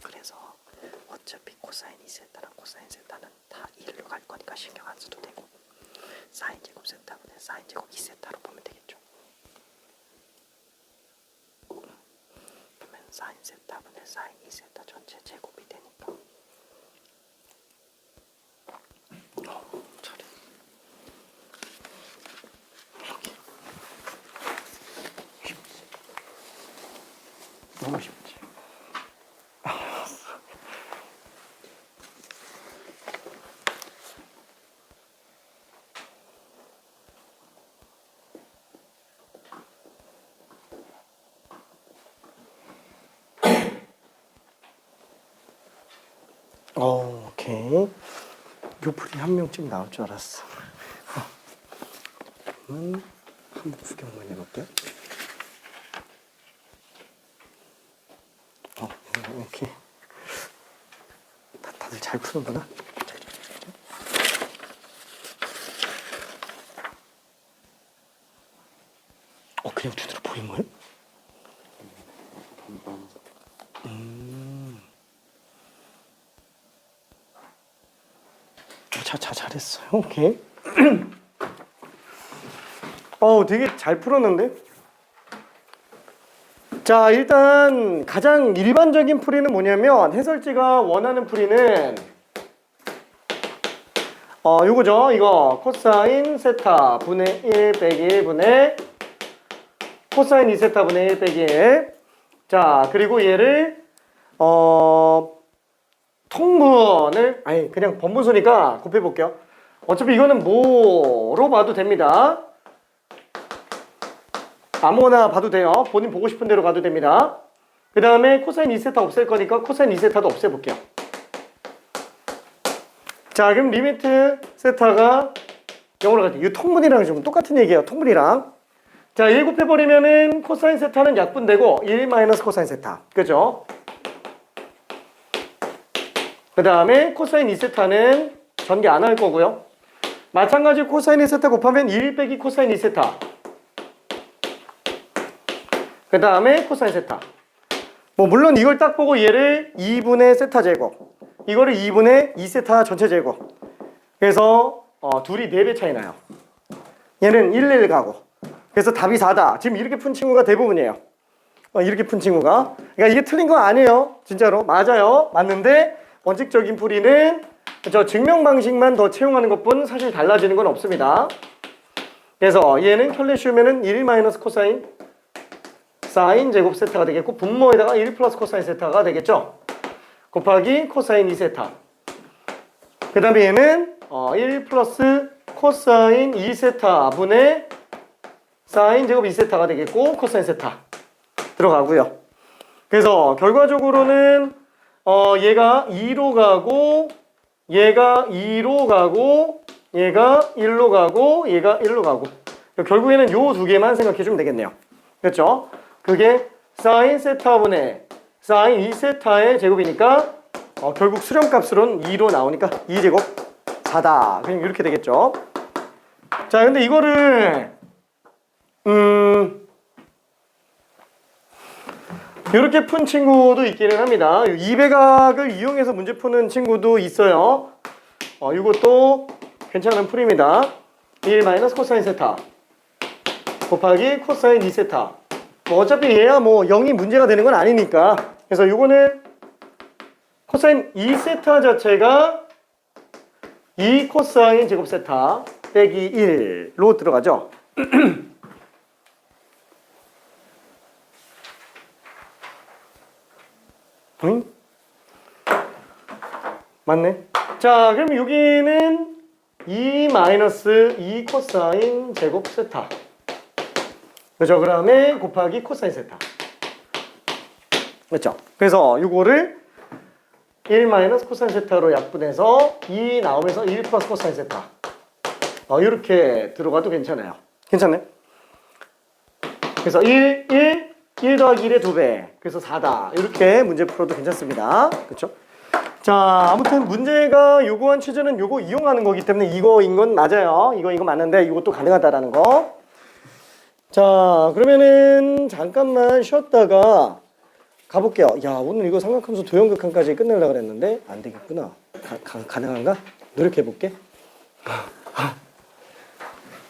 그래서 어차피 코사인 2세타랑 코사인 세타는 다 1로 갈 거니까 신경 안 써도 되고, 사인 제곱 세타분의 사인 제곱 2세타로 보면 되겠죠. 그러면 사인 세타분의 사인 2세타 전체 제곱이 되니까. 잘해. 쉽지. 너무 쉽지. 오케이. 요플이 한 명쯤 나올 줄 알았어. 한번 구경만 해볼게요. 오케이. 다들 잘 푸는구나. 그냥 눈으로 보인 거예요? 잘했어요. 오케이. 되게 잘 풀었는데? 자, 일단 가장 일반적인 풀이는 뭐냐면 해설지가 원하는 풀이는 요거죠. 이거 코사인 세타 분의 1 빼기 1 분의 코사인 2세타 분의 1 빼기 1. 자, 그리고 얘를 통분을 그냥 번분수니까 곱해 볼게요. 어차피 이거는 뭐로 봐도 됩니다. 아무거나 봐도 돼요. 본인 보고 싶은 대로 가도 됩니다. 그 다음에 코사인 2세타 없앨 거니까 코사인 2세타도 없애 볼게요. 자, 그럼 리미트 세타가 영어로 같아요. 이 통분이랑 좀 똑같은 얘기예요. 통분이랑. 자, 1 곱해버리면은 코사인 세타는 약분되고 1 마이너스 코사인 세타. 그죠? 그 다음에 코사인 2세타는 전개 안 할 거고요. 마찬가지 코사인 2세타 곱하면 1 빼기 코사인 2세타. 그 다음에 코사인 세타. 물론 이걸 딱 보고 얘를 2분의 세타 제곱. 이거를 2분의 2세타 전체 제곱. 그래서 둘이 4배 차이 나요. 얘는 1, 1 가고. 그래서 답이 4다. 지금 이렇게 푼 친구가 대부분이에요. 이렇게 푼 친구가. 그러니까 이게 틀린 거 아니에요. 진짜로. 맞아요. 맞는데 원칙적인 풀이는 저 증명 방식만 더 채용하는 것뿐 사실 달라지는 건 없습니다. 그래서 얘는 켤레 씌우면은 1 마이너스 코사인 사인 제곱 세타가 되겠고 분모에다가 1 플러스 코사인 세타가 되겠죠. 곱하기 코사인 2세타. 그 다음에 얘는 1 플러스 코사인 2세타 분의 사인 제곱 2세타가 되겠고 코사인 세타 들어가고요. 그래서 결과적으로는 얘가 2로 가고 얘가 2로 가고 얘가 1로 가고 얘가 1로 가고 결국에는 요 두 개만 생각해 주면 되겠네요. 그렇죠? 그게 사인 세타분의 사인 2세타의 제곱이니까 결국 수렴값으로는 2로 나오니까 2제곱 4다. 그냥 이렇게 되겠죠. 자, 근데 이거를 이렇게 푼 친구도 있기는 합니다. 이 배각을 이용해서 문제 푸는 친구도 있어요. 이것도 괜찮은 풀입니다. 1 마이너스 코사인 세타 곱하기 코사인 2세타. 뭐 어차피 얘야 뭐 0이 문제가 되는 건 아니니까. 그래서 이거는 코사인 2세타 자체가 2 코사인 제곱 세타 빼기 1로 들어가죠. 응? 맞네. 자, 그럼 여기는 2 마이너스 2 코사인 제곱 세타. 그죠? 그 다음에 곱하기 코사인 세타. 그렇죠? 그래서 이거를 1 마이너스 코사인 세타로 약분해서 2 나오면서 1 플러스 코사인 세타. 이렇게 들어가도 괜찮아요. 괜찮네? 그래서 1 더하기 1의 2배. 그래서 4다. 이렇게 문제 풀어도 괜찮습니다. 그렇죠? 자, 아무튼 문제가 요구한 취지는 요거 이용하는 거기 때문에 이거인 건 맞아요. 이거 맞는데 이것도 가능하다라는 거. 자, 그러면은 잠깐만 쉬었다가 가볼게요. 야, 오늘 이거 삼각함수 도형극한까지 끝내려고 그랬는데 안 되겠구나. 가능한가? 노력해볼게.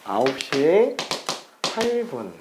9시 8분.